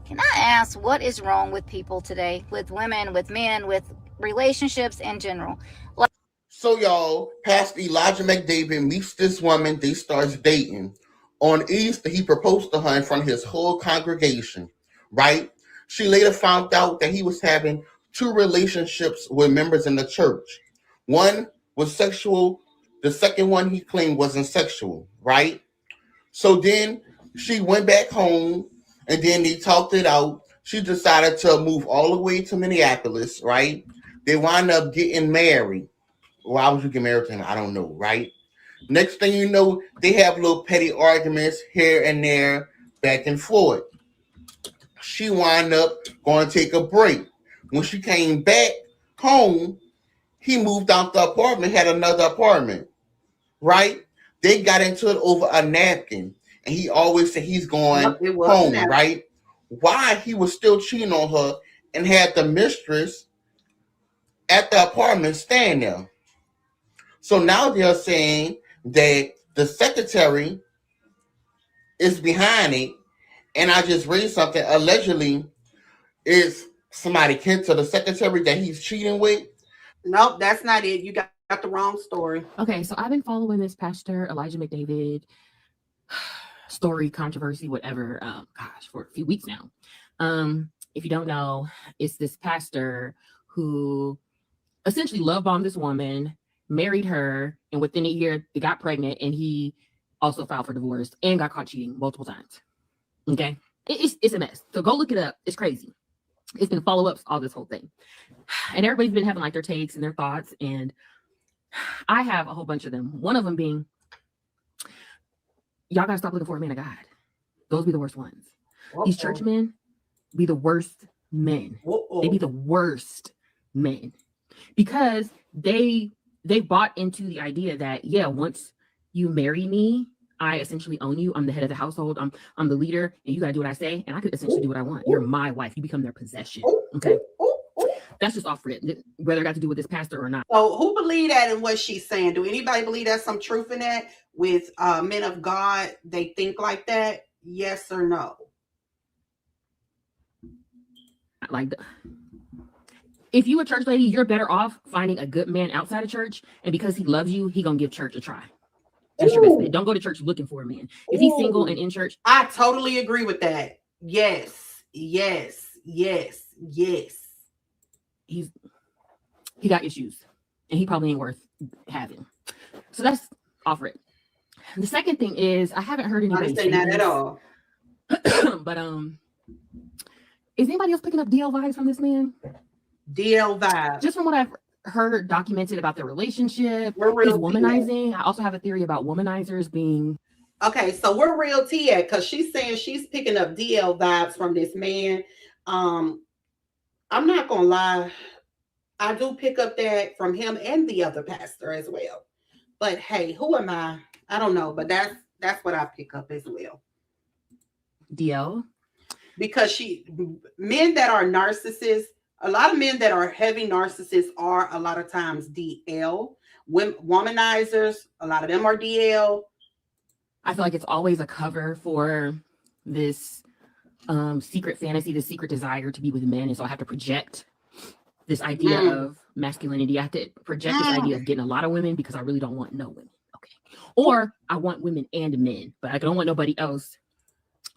Can I ask what is wrong with people today, with women, with men, with relationships in general? Pastor Elijah McDavid meets this woman. They starts dating. On Easter, he proposed to her in front of his whole congregation, right? She later found out that he was having 2 relationships with members in the church. One was sexual. The second one he claimed wasn't sexual, right? So then she went back home and then they talked it out. She decided to move all the way to Minneapolis, right? They wound up getting married. Why would you get married to him? I don't know, right? Next thing you know, they have little petty arguments here and there, back and forth. She wound up going to take a break. When she came back home, he moved out the apartment, had another apartment, right? They got into it over a napkin. And he always said he's going home, right? Why he was still cheating on her and had the mistress at the apartment staying there. So now they're saying that the secretary is behind it. And I just read something. Allegedly, is somebody kin to the secretary that he's cheating with. Nope, that's not it. You got the wrong story. Okay, so I've been following this Pastor Elijah McDavid story, controversy, whatever, for a few weeks now. If you don't know, it's this pastor who essentially love bombed this woman, married her, and within a year they got pregnant, and he also filed for divorce and got caught cheating multiple times. Okay, it's a mess. So go look it up. It's crazy. It's been follow-ups, all this whole thing, and everybody's been having like their takes and their thoughts, and I have a whole bunch of them. One of them being, y'all gotta stop looking for a man of God. Those be the worst ones. These church men be the worst men. They be the worst men because they bought into the idea that, yeah, once you marry me, I essentially own you. I'm the head of the household. I'm the leader, and you gotta do what I say, and I could essentially do what I want. You're my wife. You become their possession. Okay. That's just off rip, whether it got to do with this pastor or not. So who believe that and what she's saying? Do anybody believe there's some truth in that? With men of God, they think like that? Yes or no? Like, if you a church lady, you're better off finding a good man outside of church, and because he loves you, he gonna give church a try. That's your best bet. Don't go to church looking for a man. If he's single and in church, I totally agree with that. Yes, yes, yes, yes. He got issues, and he probably ain't worth having. So that's off it. The second thing is, I haven't heard anybody say that at all. But is anybody else picking up DL vibes from this man? DL vibes. Just from what I've heard documented about their relationship, he's womanizing. I also have a theory about womanizers being. Okay, so we're real T at, because she's saying she's picking up DL vibes from this man. I'm not gonna lie, I do pick up that from him and the other pastor as well. But hey, who am I? I don't know, but that's what I pick up as well. DL. Because men that are narcissists, a lot of men that are heavy narcissists are a lot of times DL. Womanizers, a lot of them are DL. I feel like it's always a cover for this secret fantasy, this secret desire to be with men. And so I have to project this idea of masculinity. I have to project this idea of getting a lot of women because I really don't want no women. Okay. Or I want women and men, but I don't want nobody else.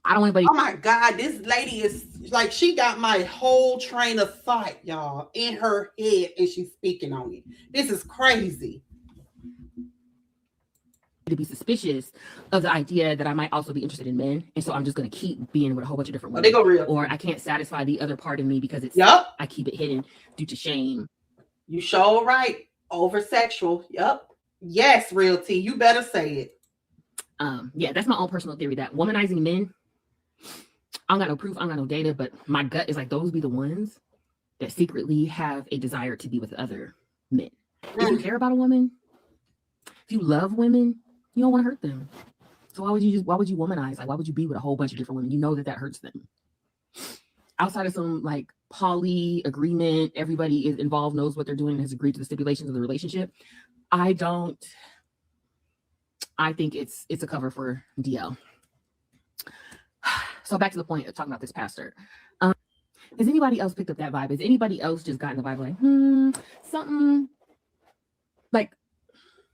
I don't want anybody. Oh my God, this lady is like, she got my whole train of thought, y'all, in her head, and she's speaking on it. This is crazy. To be suspicious of the idea that I might also be interested in men, and so I'm just going to keep being with a whole bunch of different women. They go real. Or I can't satisfy the other part of me because it's I keep it hidden due to shame. You sure right. Over sexual. Yep. Yes, real T. You better say it. Yeah, that's my own personal theory that womanizing men, I don't got no proof, I don't got no data, but my gut is like those be the ones that secretly have a desire to be with other men. If you care about a woman, if you love women, you don't want to hurt them. So why would you womanize? Like, why would you be with a whole bunch of different women? You know that hurts them. Outside of some like poly agreement, everybody is involved, knows what they're doing, and has agreed to the stipulations of the relationship. I think it's a cover for DL. So back to the point of talking about this pastor. Has anybody else picked up that vibe? Has anybody else just gotten the vibe like, something like,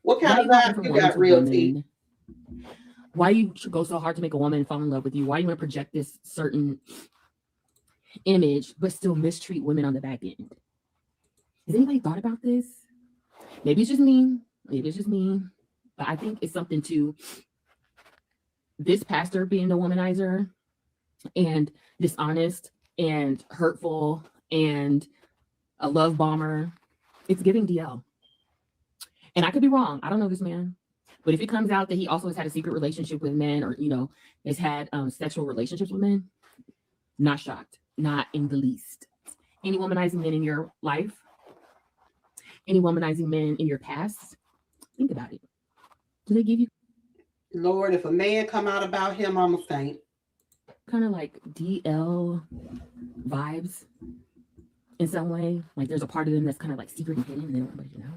what kind of vibe you got, real T? Why you should go so hard to make a woman fall in love with you? Why you want to project this certain image but still mistreat women on the back end? Has anybody thought about this? Maybe it's just me. But I think it's something to this pastor being the womanizer and dishonest and hurtful and a love bomber. It's giving DL. And I could be wrong. I don't know this man. But if it comes out that he also has had a secret relationship with men, or, has had sexual relationships with men, not shocked. Not in the least. Any womanizing men in your life? Any womanizing men in your past? Think about it. Do they give you? Lord, if a man come out about him, I'm a faint. Kind of like DL vibes in some way. Like there's a part of them that's kind of like secret and hidden and they don't want anybody to know.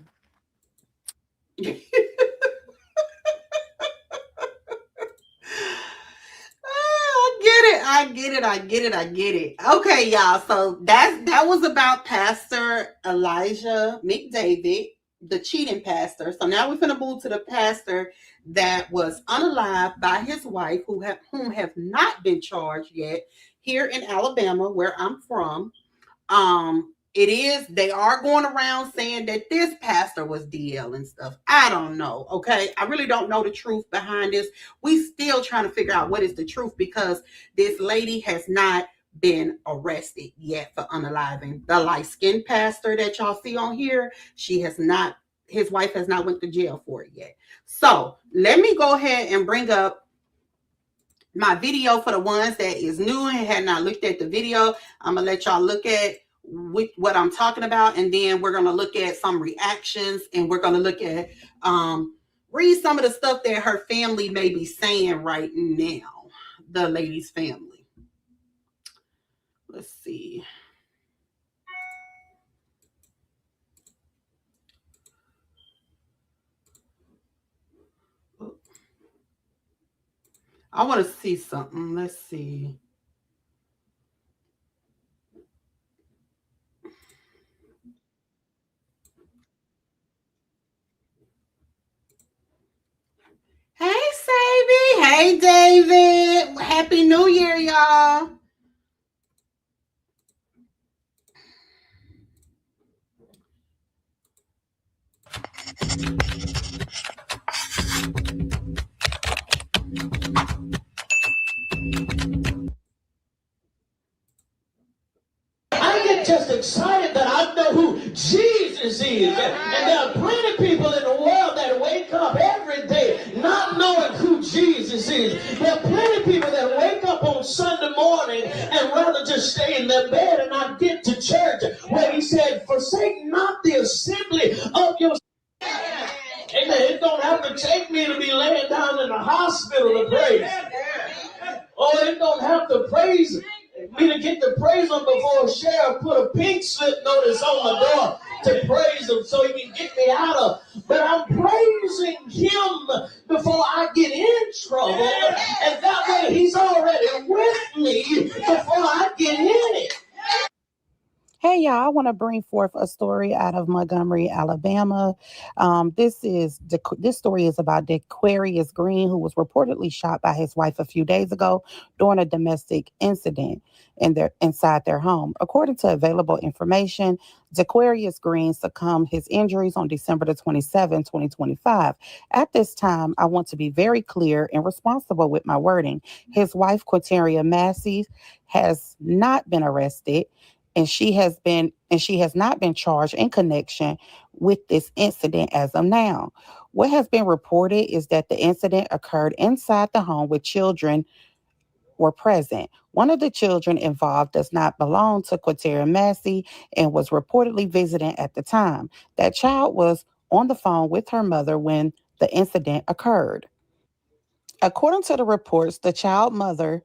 I get it. Okay, y'all. So that was about Pastor Elijah McDavid, the cheating pastor. So now we're going to move to the pastor that was unalived by his wife, whom have not been charged yet here in Alabama, where I'm from. They are going around saying that this pastor was DL and stuff. I don't know. Okay. I really don't know the truth behind this. We still trying to figure out what is the truth, because this lady has not been arrested yet for unaliving. The light-skinned pastor that y'all see on here, his wife has not went to jail for it yet. So let me go ahead and bring up my video for the ones that is new and had not looked at the video. I'm going to let y'all look at what I'm talking about, and then we're going to look at some reactions, and we're going to look at read some of the stuff that her family may be saying right now, the lady's family. Let's see. I want to see something. Let's see. Hey, Sabi. Hey, David. Happy New Year, y'all. I get just excited that I know who Jesus is. And there are plenty of people in the world that wake up every day not knowing who Jesus is. There are plenty of people that wake up on on Sunday morning and rather just stay in their bed and not get to church. Where he said, forsake not the assembly of your. Amen. It don't have to take me to be laying down in the hospital to praise. Or it don't have to praise me to get to praise him before a sheriff put a pink slip notice on my door to praise him so he can get me out of. But I'm praising him before I get in trouble. And that way he's already with me before I get in it. Hey, y'all, I want to bring forth a story out of Montgomery, Alabama. This story is about Dequarius Green, who was reportedly shot by his wife a few days ago during a domestic incident inside their home. According to available information, Dequarius Green succumbed his injuries on December the 27th, 2025. At this time, I want to be very clear and responsible with my wording. His wife, Quateria Massey, has not been arrested, and she has not been charged in connection with this incident as of now. What has been reported is that the incident occurred inside the home with children were present. One of the children involved does not belong to Quateria Massey and was reportedly visiting at the time. That child was on the phone with her mother when the incident occurred. According to the reports, the child mother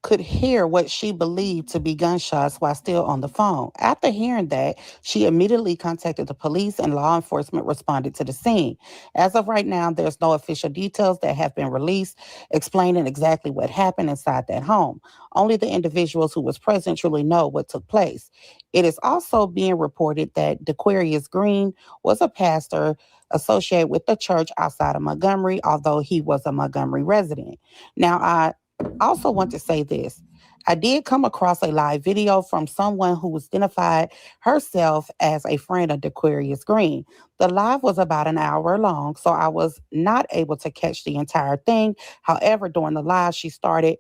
could hear what she believed to be gunshots while still on the phone. After hearing that, she immediately contacted the police and law enforcement responded to the scene. As of right now, there's no official details that have been released explaining exactly what happened inside that home. Only the individuals who was present truly know what took place. It is also being reported that Dequarius Green was a pastor associated with the church outside of Montgomery, although he was a Montgomery resident. Now, I also want to say this. I did come across a live video from someone who identified herself as a friend of Dequarius Green. The live was about an hour long, so I was not able to catch the entire thing. However, during the live, she stated,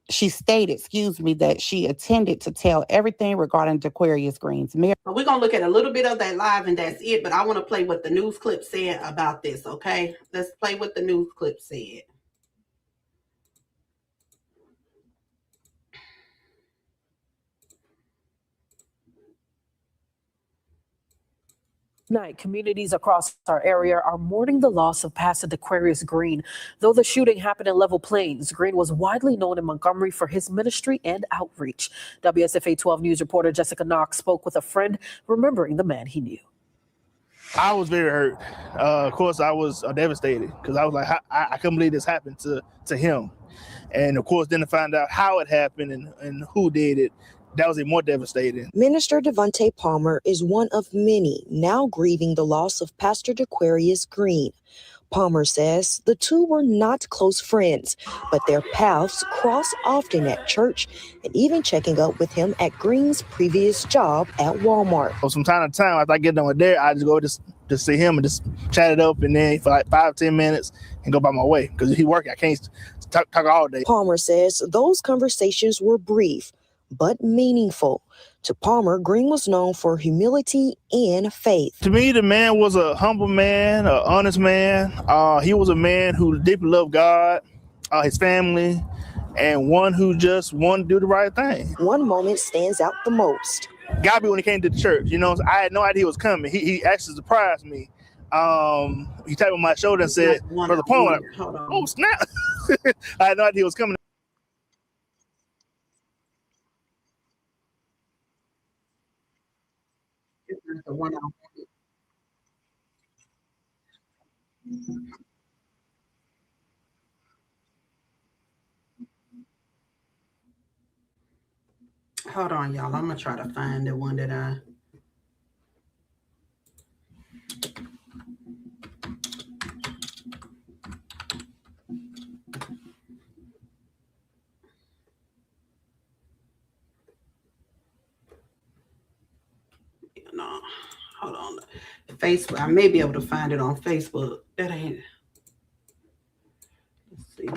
that she intended to tell everything regarding Dequarius Green's marriage. We're going to look at a little bit of that live and that's it, but I want to play what the news clip said about this, okay? Let's play what the news clip said. Night, communities across our area are mourning the loss of Pastor Dequarius Green. Though the shooting happened in Level Plains, Green was widely known in Montgomery for his ministry and outreach. WSFA 12 News reporter Jessica Knox spoke with a friend remembering the man he knew. I was very hurt. Of course, I was devastated because I was like, I couldn't believe this happened to him. And of course, then to find out how it happened and who did it, that was even more devastating. Minister Devontae Palmer is one of many now grieving the loss of Pastor Dequarius Green. Palmer says the two were not close friends, but their paths crossed often at church and even checking up with him at Green's previous job at Walmart. So from time to time, after I get done with there, I just go to see him and just chat it up, and then for like 5-10 minutes and go by my way because he working. I can't talk all day. Palmer says those conversations were brief but meaningful. To Palmer, Green was known for humility and faith. To me, the man was a humble man, an honest man. He was a man who deeply loved God, his family, and one who just wanted to do the right thing. One moment stands out the most. Got me when he came to the church. You know, I had no idea he was coming. He actually surprised me. He tapped on my shoulder and said, "Brother Palmer," oh snap! I had no idea he was coming. The one Hold on, y'all. I'm gonna try to find the one that I. No, hold on. Facebook. I may be able to find it on Facebook. That ain't. Let's see.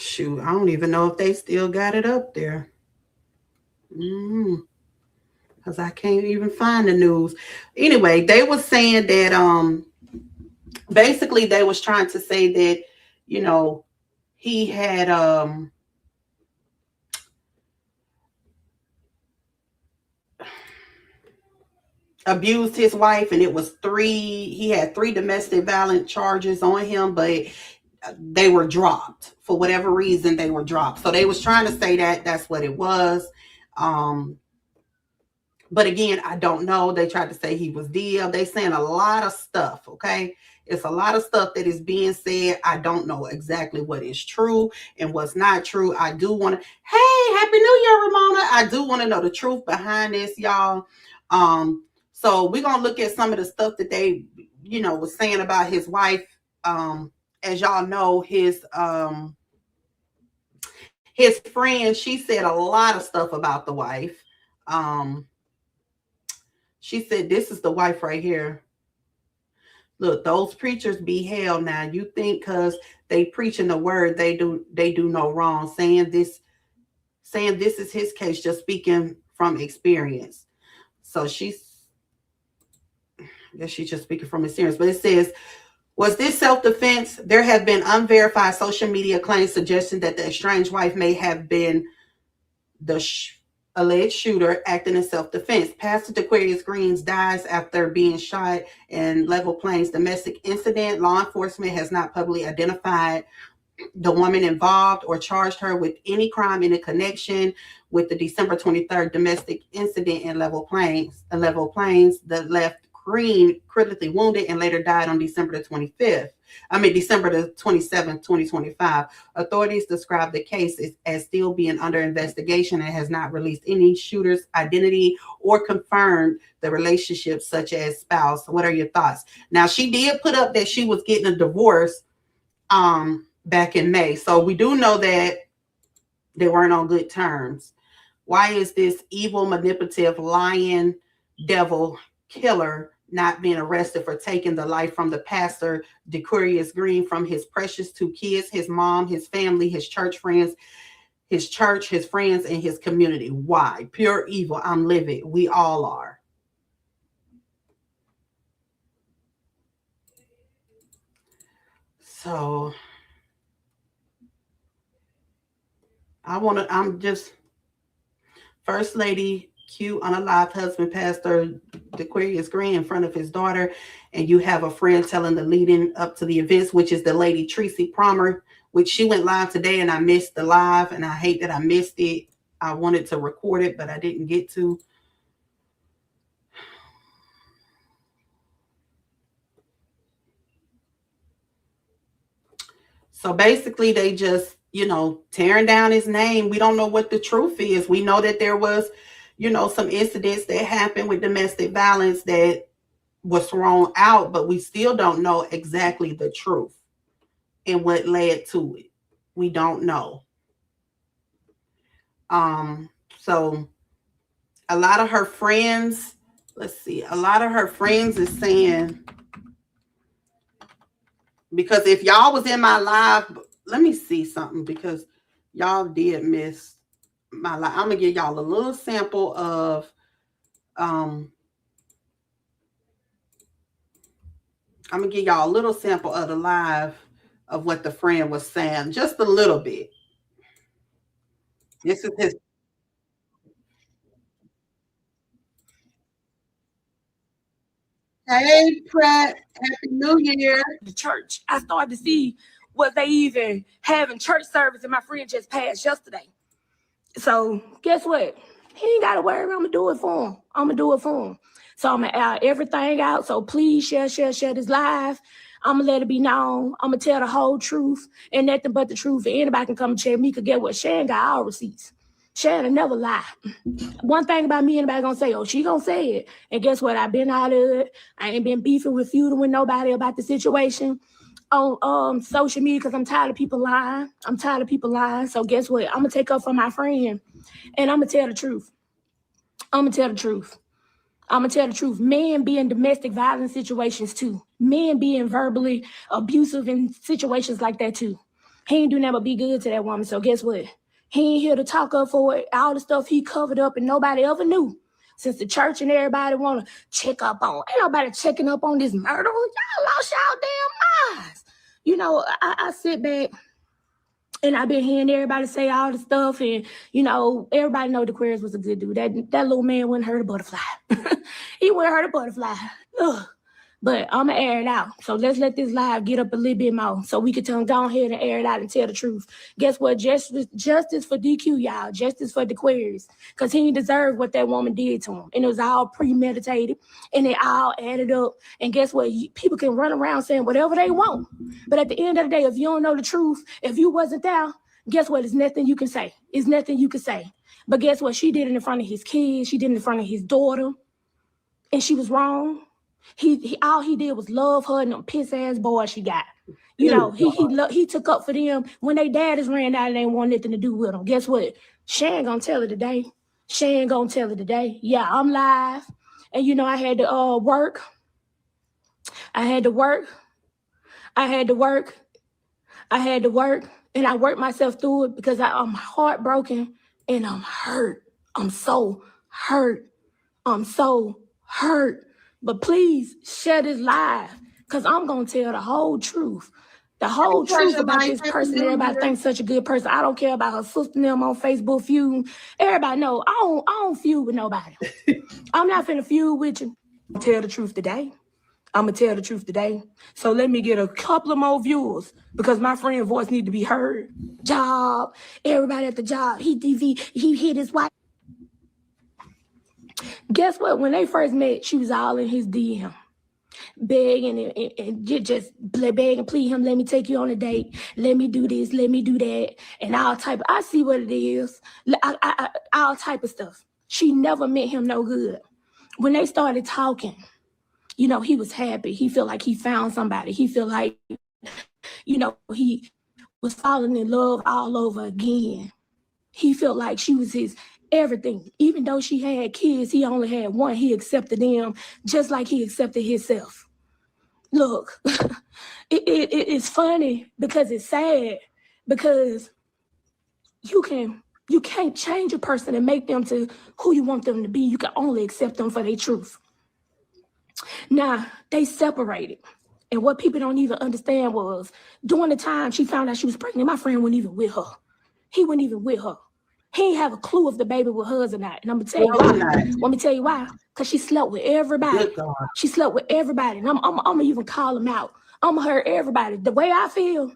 shoot, I don't even know if they still got it up there. Because I can't even find the news. Anyway, they was saying that basically they was trying to say that, you know, he had abused his wife, and he had 3 domestic violence charges on him, but they were dropped for whatever reason. They were dropped, so they was trying to say that that's what it was. But again, I don't know. They tried to say he was dead. They saying a lot of stuff. Okay, it's a lot of stuff that is being said. I don't know exactly what is true and what's not true. I do want to. Hey, Happy New Year, Ramona. I do want to know the truth behind this, y'all. So we're gonna look at some of the stuff that they, was saying about his wife. As y'all know, his friend, she said a lot of stuff about the wife. She said, this is the wife right here. Look, those preachers be hell now. You think because they preaching the word, they do no wrong. Saying this is his case, just speaking from experience. So I guess she's just speaking from experience. But it says, was this self-defense? There have been unverified social media claims suggesting that the estranged wife may have been the alleged shooter acting in self-defense. Pastor Aquarius Greens dies after being shot in Level Plains domestic incident. Law enforcement has not publicly identified the woman involved or charged her with any crime in a connection with the December 23rd domestic incident in Level Plains that left Green critically wounded and later died on December the 27th, 2025. Authorities describe the case as still being under investigation and has not released any shooter's identity or confirmed the relationship, such as spouse. What are your thoughts? Now, she did put up that she was getting a divorce back in May. So we do know that they weren't on good terms. Why is this evil, manipulative, lying, devil killer not being arrested for taking the life from the pastor Aquarius Green, from his precious 2 kids, his mom, his family, his church friends, his friends, and his community? Why? Pure evil. I'm livid. We all are. So I'm just First Lady Q unalived husband, Pastor Aquarius Green, in front of his daughter, and you have a friend telling the leading up to the events, which is the lady Tracy Palmer, which she went live today, and I missed the live, and I hate that I missed it. I wanted to record it, but I didn't get to. So basically, they just, tearing down his name. We don't know what the truth is. We know that there was, some incidents that happened with domestic violence that was thrown out, but we still don't know exactly the truth and what led to it. We don't know. So a lot of her friends, a lot of her friends is saying, because if y'all was in my live, let me see something, because y'all did miss my live. I'm gonna give y'all a little sample of the live of what the friend was saying, just a little bit. This is his. Hey, Pratt, Happy New Year. The church, I started to see what they even having church service, and my friend just passed yesterday. So guess what? He ain't got to worry. I'm gonna do it for him. So I'm gonna air everything out. So please share this live. I'm gonna let it be known. I'm gonna tell the whole truth and nothing but the truth. And anybody can come and check me. Cause get what? Shan got all receipts. Shan never lie. One thing about me, anybody gonna say, oh, she gonna say it. And guess what? I've been out of it. I ain't been beefing with feuding with nobody about the situation on social media, because I'm tired of people lying. So guess what? I'm gonna take up for my friend, and I'm gonna tell the truth. Men be in domestic violence situations too. Men being verbally abusive in situations like that too. He ain't do nothing but be good to that woman. So guess what? He ain't here to talk up for it. All the stuff he covered up and nobody ever knew. Since the church and everybody want to check up on. Ain't nobody checking up on this murder. Y'all lost y'all damn minds. You know, I sit back and I've been hearing everybody say all the stuff. And, you know, everybody know Aquarius was a good dude. That little man wouldn't hurt a butterfly. He wouldn't hurt a butterfly. Ugh. But I'm going to air it out. So let's let this live get up a little bit more so we can go ahead and air it out and tell the truth. Guess what? Justice for DQ, y'all. Justice for the Aquarius. Because he didn't deserve what that woman did to him. And it was all premeditated. And it all added up. And guess what? People can run around saying whatever they want. But at the end of the day, if you don't know the truth, if you wasn't there, guess what? There's nothing you can say. It's nothing you can say. But guess what? She did it in front of his kids. She did it in front of his daughter. And she was wrong. He all he did was love her and them piss ass boys she got. You know, he took up for them when they daddies ran out and they want nothing to do with them. Guess what? She ain't gonna tell it today. She ain't gonna tell it today. Yeah, I'm live. And you know, I had to work. And I worked myself through it because I'm heartbroken and I'm hurt. I'm so hurt. But please share this live because I'm going to tell the whole truth. The whole truth about this person. Everybody thinks such a good person. I don't care about her sister and them on Facebook feud. Everybody know I don't feud with nobody. I'm not finna feud with you. I'm gonna tell the truth today. So let me get a couple of more viewers because my friend's voice need to be heard. Job, everybody at the job. He hit his wife. Guess what? When they first met, she was all in his DM, begging and just beg and plead him. Let me take you on a date. Let me do this. Let me do that. And all type. I see what it is. All type of stuff. She never meant him no good. When they started talking, you know, he was happy. He felt like he found somebody. He felt like, you know, he was falling in love all over again. He felt like she was his everything. Even though she had kids, he only had one. He accepted them just like he accepted himself. Look, it's funny because it's sad because you can't change a person and make them to who you want them to be. You can only accept them for their truth. Now, they separated. And what people don't even understand was during the time she found out she was pregnant, my friend wasn't even with her. He wasn't even with her. He didn't have a clue if the baby was hers or not. And I'm going to tell you why. Let me tell you why. Because she slept with everybody. She slept with everybody. And I'm going to even call them out. I'm going to hurt everybody. The way I feel,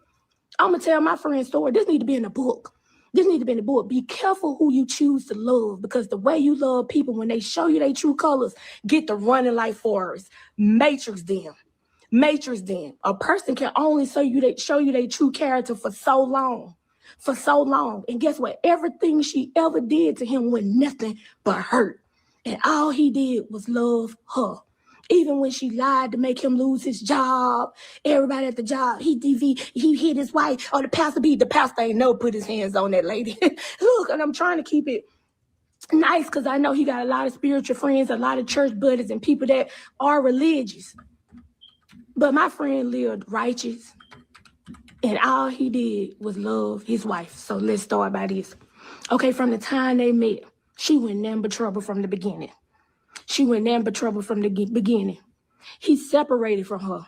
I'm going to tell my friend's story. This need to be in the book. Be careful who you choose to love because the way you love people, when they show you their true colors, get to running like forest. Matrix them. A person can only show you their true character for so long. And guess what? Everything she ever did to him was nothing but hurt. And all he did was love her. Even when she lied to make him lose his job, everybody at the job, he hit his wife. Or the pastor ain't never put his hands on that lady. Look, and I'm trying to keep it nice because I know he got a lot of spiritual friends, a lot of church buddies, and people that are religious. But my friend lived righteous. And all he did was love his wife. So let's start by this. Okay, from the time they met, she went nothing but trouble from the beginning. He separated from her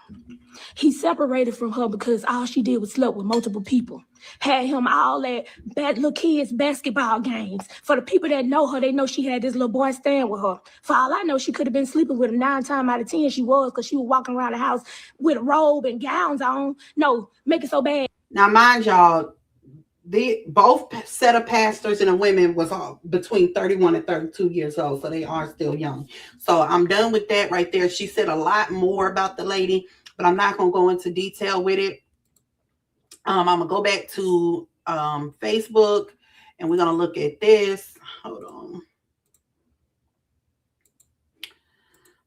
because all she did was sleep with multiple people. Had him all at little kids' basketball games. For the people that know her, they know she had this little boy staying with her. For all I know, she could have been sleeping with him 9 times out of 10 she was because she was walking around the house with a robe and gowns on. No, make it so bad. Now, mind y'all, both set of pastors and the women was all between 31 and 32 years old, so they are still young. So I'm done with that right there. She said a lot more about the lady, but I'm not going to go into detail with it. I'm going to go back to Facebook, and we're going to look at this. Hold on.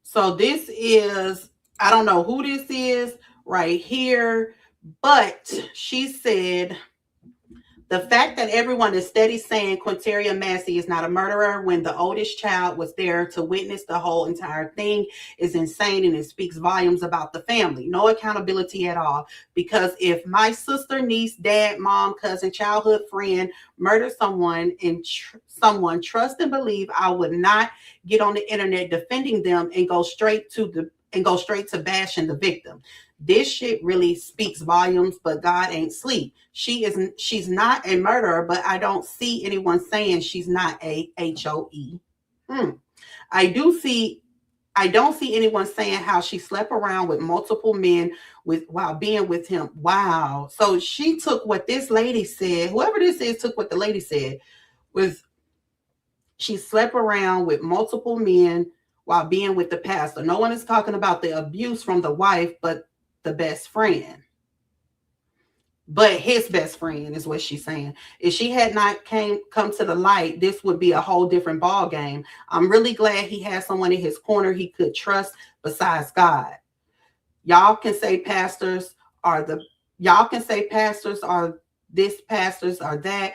So this is, I don't know who this is right here, but she said, The fact that everyone is steady saying Quinteria Massey is not a murderer when the oldest child was there to witness the whole entire thing is insane, and it speaks volumes about the family. No accountability at all. Because if my sister, niece, dad, mom, cousin, childhood friend murdered someone and someone trust and believe, I would not get on the internet defending them and go straight to bashing the victim. This shit really speaks volumes, but God ain't sleep. She's not a murderer, but I don't see anyone saying she's not a HOE. I don't see anyone saying how she slept around with multiple men while being with him. Wow. So she took what this lady said, whoever this is took what the lady said, was she slept around with multiple men while being with the pastor. No one is talking about the abuse from the wife, but the best friend. But his best friend is what she's saying. If she had not come to the light, this would be a whole different ball game. I'm really glad he had someone in his corner he could trust besides God. Y'all can say pastors are this, pastors are that.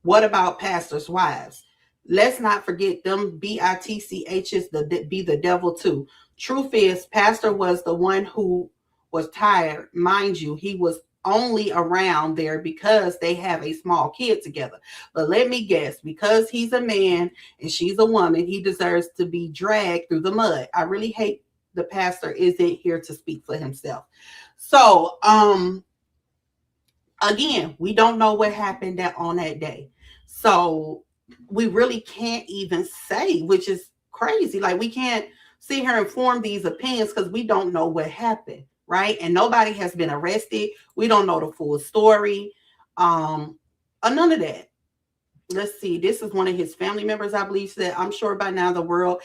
What about pastors' wives? Let's not forget them bitchs be the devil too. Truth is, pastor was the one who was tired. Mind you, he was only around there because they have a small kid together. But let me guess, because he's a man and she's a woman, he deserves to be dragged through the mud. I really hate the pastor isn't here to speak for himself. So, again, we don't know what happened on that day. So we really can't even say, which is crazy. Like, we can't sit here and form these opinions because we don't know what happened, right? And nobody has been arrested. We don't know the full story. None of that. Let's see. This is one of his family members, I believe, said, I'm sure by now the world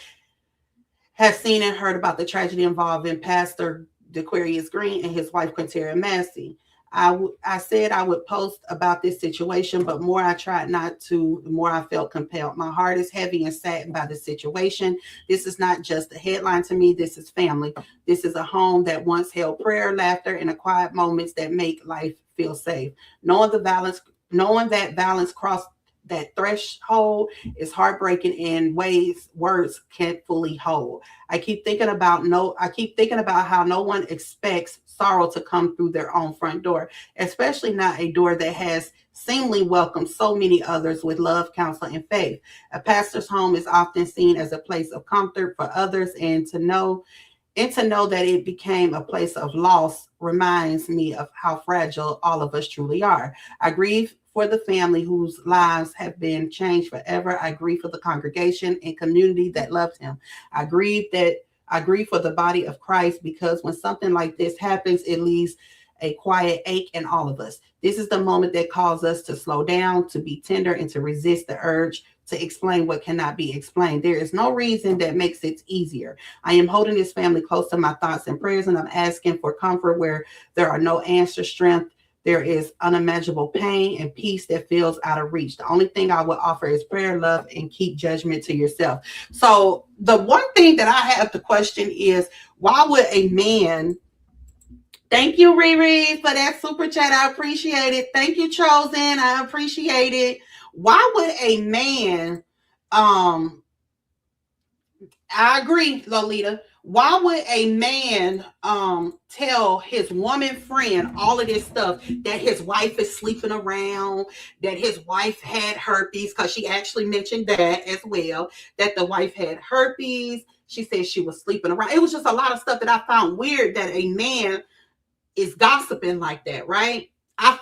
has seen and heard about the tragedy involving Pastor Dequarius Green and his wife, Quinteria Massey. I said I would post about this situation, but more I tried not to, the more I felt compelled. My heart is heavy and saddened by the situation. This is not just a headline to me. This is family. This is a home that once held prayer, laughter, and the quiet moments that make life feel safe. Knowing that balance crossed that threshold is heartbreaking in ways words can't fully hold. I keep thinking about how no one expects sorrow to come through their own front door, especially not a door that has seemingly welcomed so many others with love, counsel, and faith. A pastor's home is often seen as a place of comfort for others, and to know that it became a place of loss reminds me of how fragile all of us truly are. I grieve for the family whose lives have been changed forever. I grieve for the congregation and community that loves him. I grieve for the body of Christ, because when something like this happens, it leaves a quiet ache in all of us. This is the moment that calls us to slow down, to be tender, and to resist the urge to explain what cannot be explained. There is no reason that makes it easier. I am holding this family close to my thoughts and prayers, and I'm asking for comfort where there are no answers, strength. There is unimaginable pain and peace that feels out of reach. The only thing I would offer is prayer, love, and keep judgment to yourself. So the one thing that I have to question is, why would a man... Thank you, Riri, for that super chat. I appreciate it. Thank you, Chosen. I appreciate it. Why would a man... I agree, Lolita. Why would a man tell his woman friend all of this stuff, that his wife is sleeping around, that his wife had herpes, because she actually mentioned that as well, that the wife had herpes. She said she was sleeping around. It was just a lot of stuff that I found weird, that a man is gossiping like that, right? I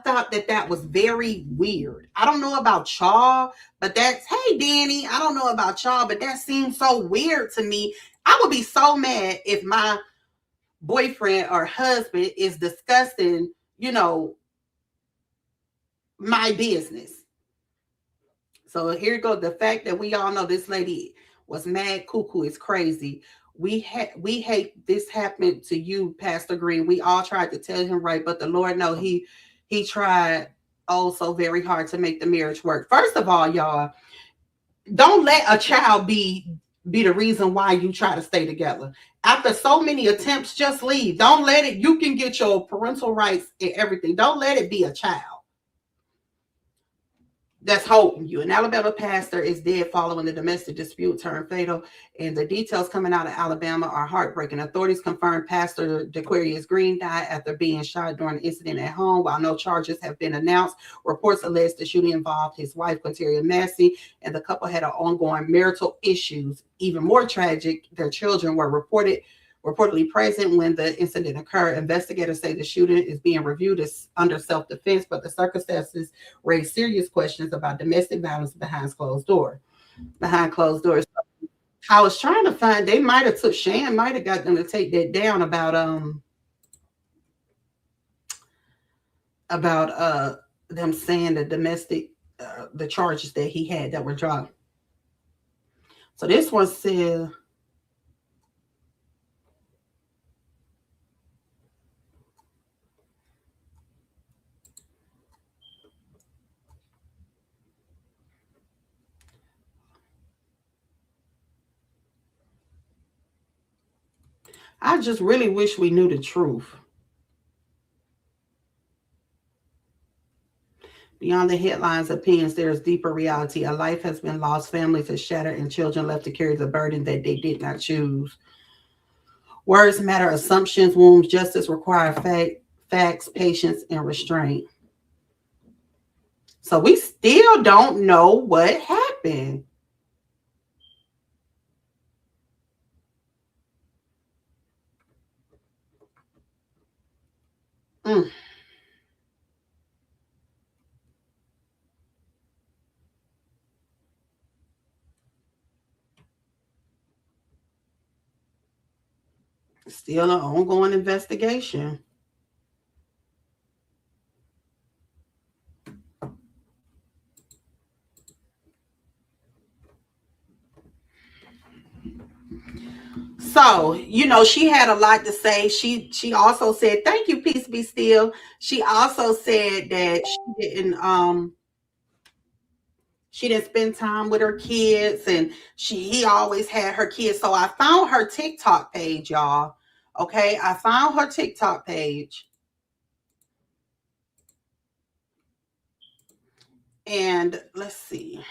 thought that was very weird. I don't know about y'all, but hey, Danny, I don't know about y'all, but that seems so weird to me. I would be so mad if my boyfriend or husband is discussing, my business. So here goes the fact that we all know this lady was mad cuckoo is crazy. We hate this happened to you, Pastor Green. We all tried to tell him right, but the Lord know he tried so very hard to make the marriage work. First of all, y'all, don't let a child be the reason why you try to stay together. After so many attempts, just leave. Don't let it. You can get your parental rights and everything. Don't let it be a child. that's holding you. An Alabama pastor is dead following the domestic dispute turned fatal, and the details coming out of Alabama are heartbreaking. Authorities confirmed Pastor DeQuarius Green died after being shot during an incident at home. While no charges have been announced, reports allege the shooting involved his wife, Quinteria Massey, and the couple had ongoing marital issues. Even more tragic, their children were reportedly present when the incident occurred. Investigators say the shooting is being reviewed as under self-defense, but the circumstances raise serious questions about domestic violence behind closed doors. Behind closed doors. I was trying to find, they might have took Shan might have got them to take that down about them saying the domestic the charges that he had that were dropped. So this one said, I just really wish we knew the truth. Beyond the headlines, opinions, there is deeper reality. A life has been lost, families are shattered, and children left to carry the burden that they did not choose. Words matter, assumptions, wounds, justice require facts, patience, and restraint. So we still don't know what happened. Still an ongoing investigation. So, she had a lot to say. She also said, thank you, peace be still. She also said that she didn't spend time with her kids, and he always had her kids. So I found her TikTok page, y'all. Okay, I found her TikTok page. And let's see.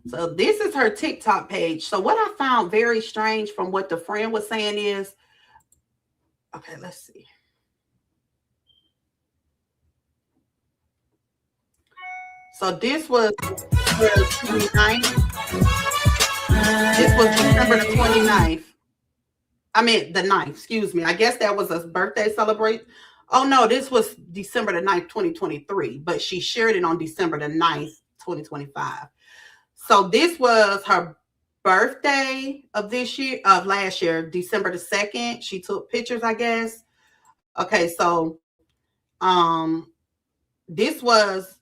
So this is her TikTok page. So what I found very strange from what the friend was saying is, okay, let's see. So this was the 29th. This was December the 29th. I mean, the 9th, excuse me. I guess that was a birthday celebration. Oh, no, this was December the 9th, 2023. But she shared it on December the 9th, 2025. So this was her birthday of last year, December the 2nd. She took pictures, I guess. Okay, so this was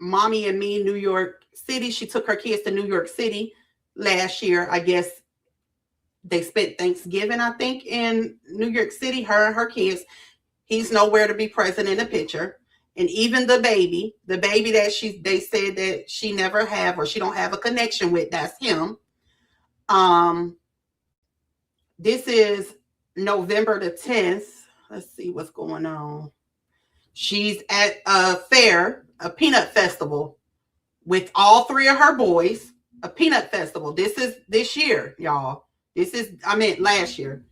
Mommy and Me, New York City. She took her kids to New York City last year. I guess they spent Thanksgiving, I think, in New York City, her and her kids. He's nowhere to be present in the picture. And even the baby that they said that she never have, or she don't have a connection with, that's him. This is November the 10th. Let's see what's going on. She's at a fair, a peanut festival, with all three of her boys. A peanut festival. This is this year, y'all. Last year.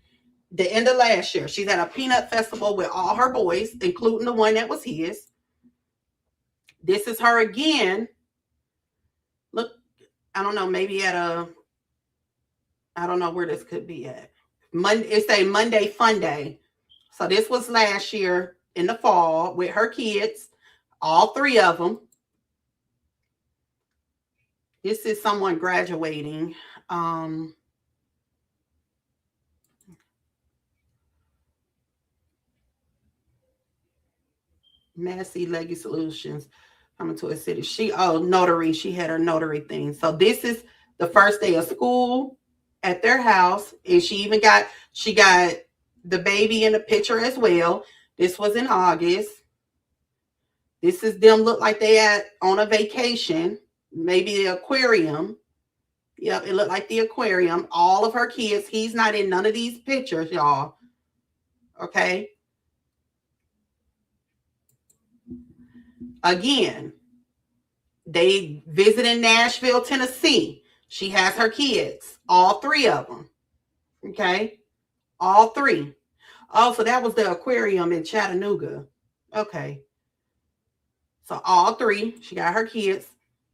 The end of last year. She's at a peanut festival with all her boys, including the one that was his. This is her again. Look, I don't know, maybe I don't know where this could be at. It's a Monday Fun Day. So this was last year in the fall with her kids, all three of them. This is someone graduating. Massey Legacy Solutions coming to a city. Notary. She had her notary thing. So this is the first day of school at their house, and she got the baby in the picture as well. This was in August. This is them, look like they on a vacation, maybe the aquarium. Yep, it looked like the aquarium. All of her kids. He's not in none of these pictures, y'all. Okay. Again, they visit in Nashville, Tennessee. She has her kids, all three of them. Okay, all three. Oh, so that was the aquarium in Chattanooga. Okay, so all three. She got her kids.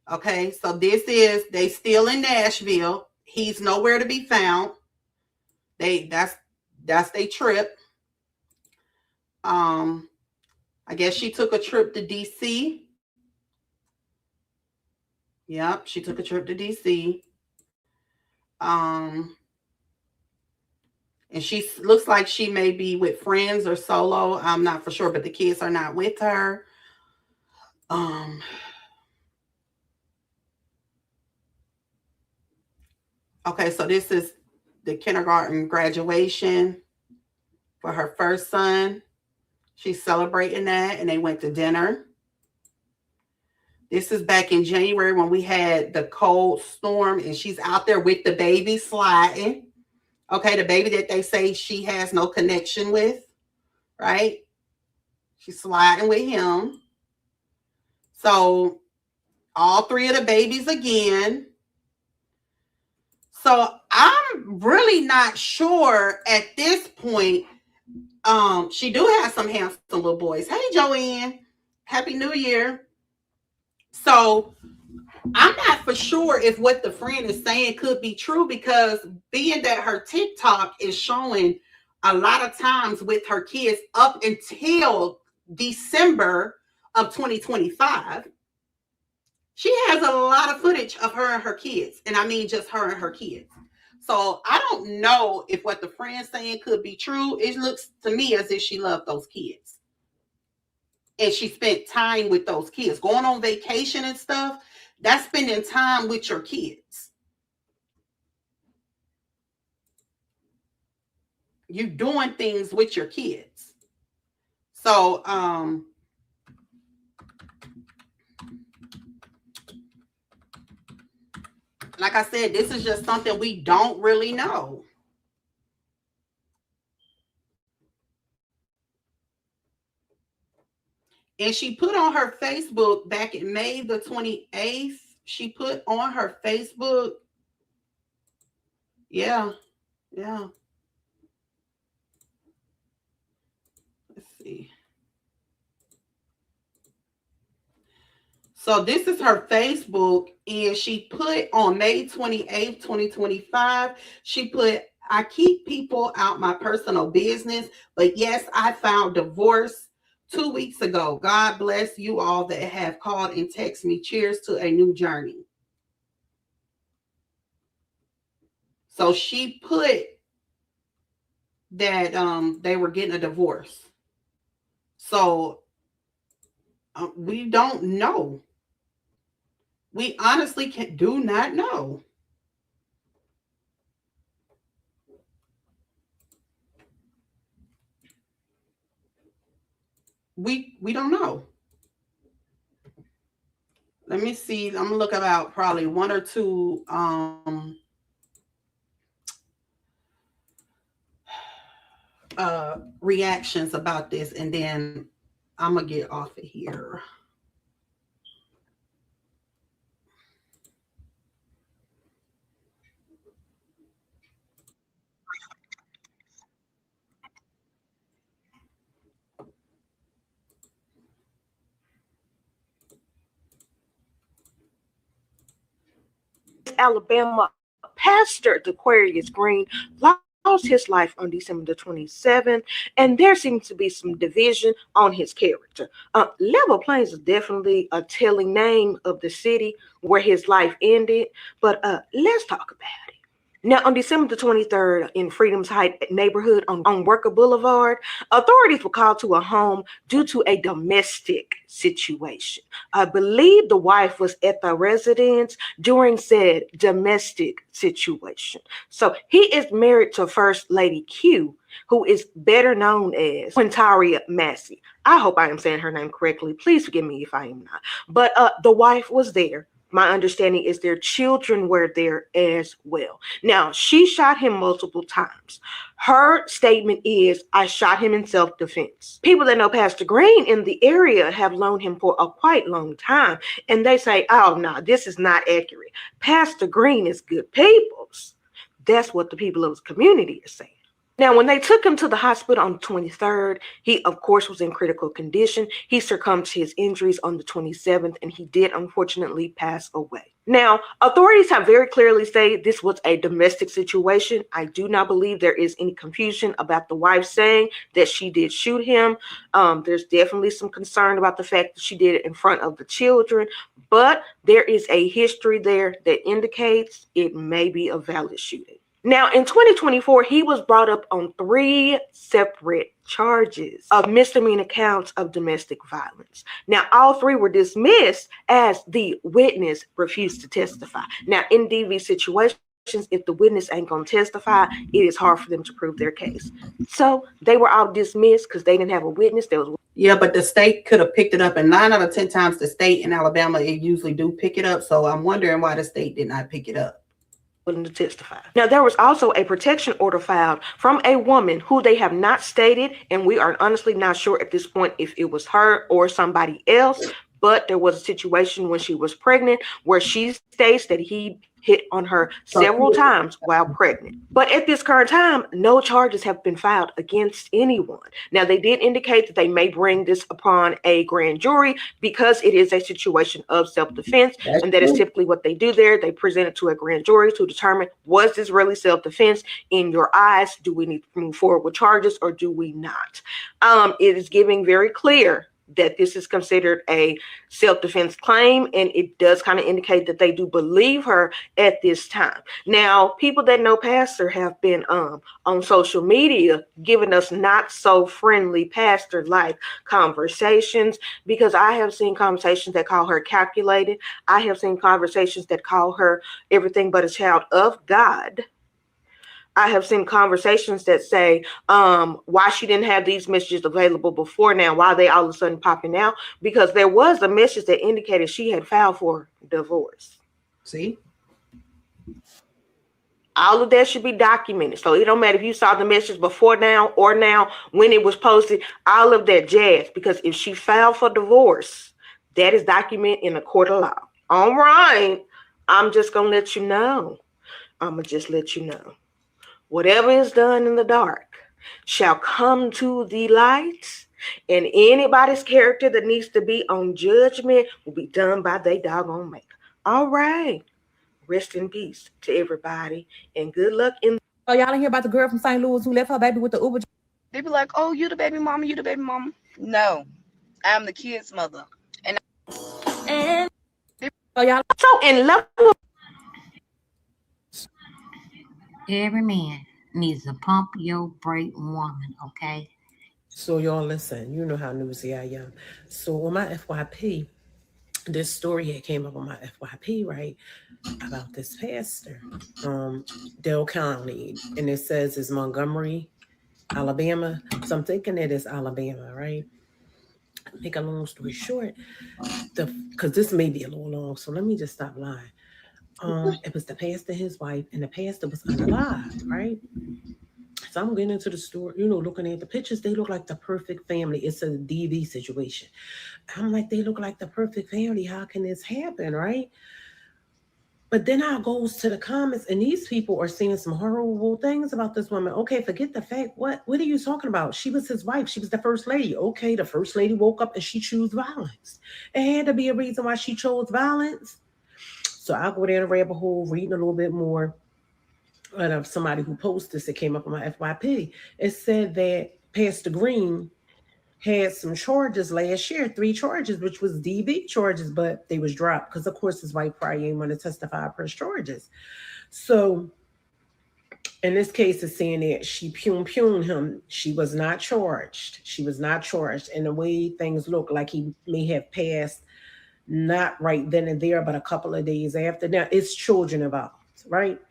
Okay, so they still in Nashville. He's nowhere to be found. That's their trip. I guess she took a trip to DC. Yep, she took a trip to DC. And she looks like she may be with friends or solo. I'm not for sure, but the kids are not with her. Okay, so this is the kindergarten graduation for her first son. She's celebrating that, and they went to dinner. This is back in January when we had the cold storm, and she's out there with the baby sliding. Okay, the baby that they say she has no connection with, right? She's sliding with him. So all three of the babies again. So I'm really not sure at this point. She do have some handsome little boys. Hey, Joanne, Happy New Year. So I'm not for sure if what the friend is saying could be true, because being that her TikTok is showing a lot of times with her kids up until December of 2025, she has a lot of footage of her and her kids. And I mean just her and her kids. So I don't know if what the friend's saying could be true. It looks to me as if she loved those kids. And she spent time with those kids. Going on vacation and stuff, that's spending time with your kids. You doing things with your kids. So, like I said, this is just something we don't really know. And she put on her Facebook back in May the 28th. She put on her Facebook. Yeah. Let's see. So this is her Facebook, and she put on May 28th, 2025, she put, I keep people out my personal business, but yes, I found divorce 2 weeks ago. God bless you all that have called and text me. Cheers to a new journey. So she put that they were getting a divorce. So we don't know. We honestly do not know. We don't know. Let me see. I'm gonna look about probably one or two reactions about this, and then I'm gonna get off of here. Alabama pastor Aquarius Green lost his life on December the 27th, and there seems to be some division on his character. Level Plains is definitely a telling name of the city where his life ended, but let's talk about it. Now, on December the 23rd, in Freedom's Heights neighborhood on Worker Boulevard, authorities were called to a home due to a domestic situation. I believe the wife was at the residence during said domestic situation. So he is married to First Lady Q, who is better known as Quintaria Massey. I hope I am saying her name correctly. Please forgive me if I am not. But the wife was there. My understanding is their children were there as well. Now, she shot him multiple times. Her statement is, I shot him in self-defense. People that know Pastor Green in the area have known him for a quite long time, and they say, oh, no, this is not accurate. Pastor Green is good peoples. That's what the people of his community is saying. Now, when they took him to the hospital on the 23rd, he, of course, was in critical condition. He succumbed to his injuries on the 27th, and he did, unfortunately, pass away. Now, authorities have very clearly stated this was a domestic situation. I do not believe there is any confusion about the wife saying that she did shoot him. There's definitely some concern about the fact that she did it in front of the children, but there is a history there that indicates it may be a valid shooting. Now, in 2024, he was brought up on 3 separate charges of misdemeanor counts of domestic violence. Now, all 3 were dismissed as the witness refused to testify. Now, in DV situations, if the witness ain't going to testify, it is hard for them to prove their case. So they were all dismissed because they didn't have a witness. Yeah, but the state could have picked it up, and 9 out of 10 times the state in Alabama, it usually do pick it up. So I'm wondering why the state did not pick it up. Willing to testify. Now, there was also a protection order filed from a woman who they have not stated, and we are honestly not sure at this point if it was her or somebody else, but there was a situation when she was pregnant where she states that he hit on her several times while pregnant. But at this current time, no charges have been filed against anyone. Now, they did indicate that they may bring this upon a grand jury because it is a situation of self-defense, and that is typically what they do there. They present it to a grand jury to determine, was this really self-defense in your eyes? Do we need to move forward with charges or do we not? It is giving very clear that this is considered a self-defense claim, and it does kind of indicate that they do believe her at this time. Now, people that know Pastor have been on social media giving us not so friendly pastor-like conversations, because I have seen conversations that call her calculated. I have seen conversations that call her everything but a child of God. I have seen conversations that say why she didn't have these messages available before now, why they all of a sudden popping out, because there was a message that indicated she had filed for divorce. See? All of that should be documented. So it don't matter if you saw the message before now or now when it was posted, all of that jazz, because if she filed for divorce, that is documented in a court of law. All right. I'm just going to let you know. I'm going to just let you know. Whatever is done in the dark shall come to the light, and anybody's character that needs to be on judgment will be done by their doggone maker. All right. Rest in peace to everybody, and good luck in. Oh, y'all didn't hear about the girl from St. Louis who left her baby with the Uber? They be like, oh, you the baby mama, you the baby mama. No, I'm the kid's mother. And oh, y'all. So in level. Every man needs a pump your brake woman, okay? So y'all listen, you know how newsy I am. So on my FYP, this story had came up on my FYP, right, about this pastor, Dale County, and it says it's Montgomery, Alabama. So I'm thinking it is Alabama, right? Make a long story short, because this may be a little long, so let me just stop lying. It was the pastor, his wife, and the pastor was unalived, right? So I'm getting into the store, looking at the pictures. They look like the perfect family. It's a DV situation. I'm like, they look like the perfect family. How can this happen, right? But then I goes to the comments, and these people are saying some horrible things about this woman. Okay, forget the fact. What are you talking about? She was his wife. She was the first lady. Okay, the first lady woke up and she chose violence. It had to be a reason why she chose violence. So I'll go down a rabbit hole, reading a little bit more of somebody who posted this. It came up on my FYP. It said that Pastor Green had some charges last year, 3 charges, which was DV charges, but they was dropped because, of course, his wife probably ain't want to testify for his charges. So in this case, it's saying that she pum him. She was not charged. She was not charged. And the way things look like he may have passed not right then and there, but a couple of days after. Now, it's children involved, right?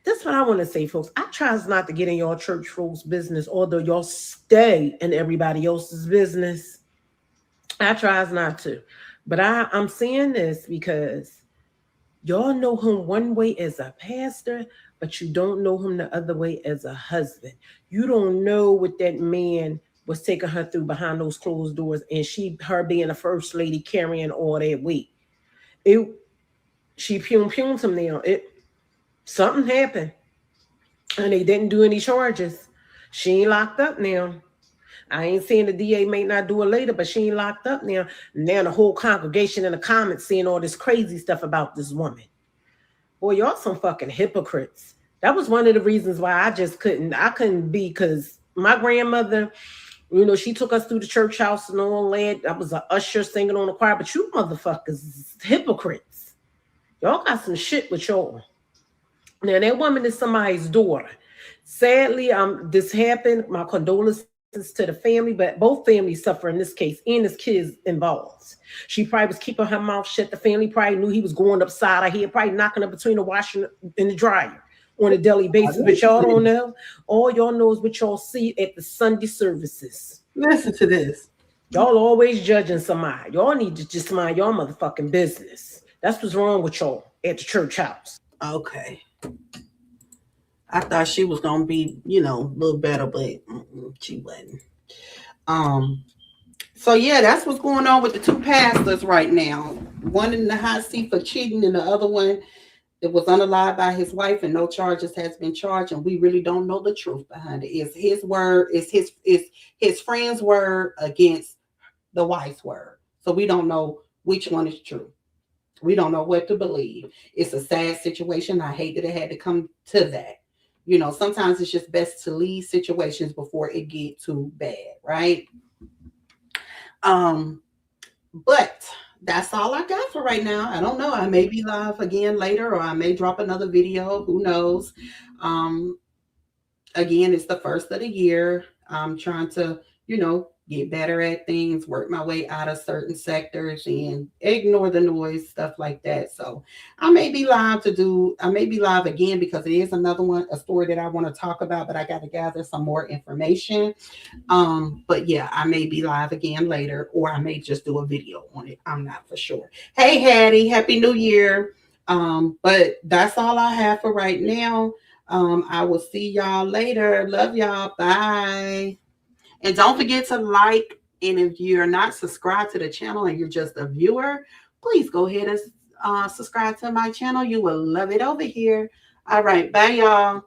That's what I want to say, folks. I try not to get in your church folks' business, although y'all stay in everybody else's business. I try not to. But I'm saying this because Y'all know him one way as a pastor, but you don't know him the other way as a husband. You don't know what that man was taking her through behind those closed doors, and her being a first lady carrying all that weight. She pumed him now. Something happened, and they didn't do any charges. She ain't locked up now. I ain't saying the DA may not do it later, but she ain't locked up now. Now the whole congregation in the comments seeing all this crazy stuff about this woman. Boy, y'all some fucking hypocrites. That was one of the reasons why I couldn't be, because my grandmother, she took us through the church house and all that. I was an usher singing on the choir, but you motherfuckers hypocrites. Y'all got some shit with y'all. Now, that woman is somebody's daughter. Sadly, this happened. My condolences to the family, but both families suffer in this case, and his kids involved. She probably was keeping her mouth shut. The family probably knew he was going upside her head, probably knocking her between the washer and the dryer on a daily basis. But y'all don't know. All y'all know is what y'all see at the Sunday services. Listen to this. Y'all always judging somebody. Y'all need to just mind y'all motherfucking business. That's what's wrong with y'all at the church house. Okay. I thought she was gonna be, a little better, but she wasn't. So yeah, that's what's going on with the two pastors right now. One in the hot seat for cheating, and the other one that was unalived by his wife, and no charges has been charged. And we really don't know the truth behind it. It's his word, it's his friend's word against the wife's word. So we don't know which one is true. We don't know what to believe. It's a sad situation. I hate that it had to come to that. Sometimes it's just best to leave situations before it get too bad, right? But that's all I got for right now. I don't know. I may be live again later, or I may drop another video. Who knows? Again, it's the first of the year. I'm trying to, get better at things, work my way out of certain sectors and ignore the noise, stuff like that. So I may be live again, because it is a story that I want to talk about, but I got to gather some more information. But yeah, I may be live again later, or I may just do a video on it. I'm not for sure. Hey, Hattie, Happy New Year. But that's all I have for right now. I will see y'all later. Love y'all. Bye. And don't forget to like, and if you're not subscribed to the channel and you're just a viewer, please go ahead and subscribe to my channel. You will love it over here. All right. Bye, y'all.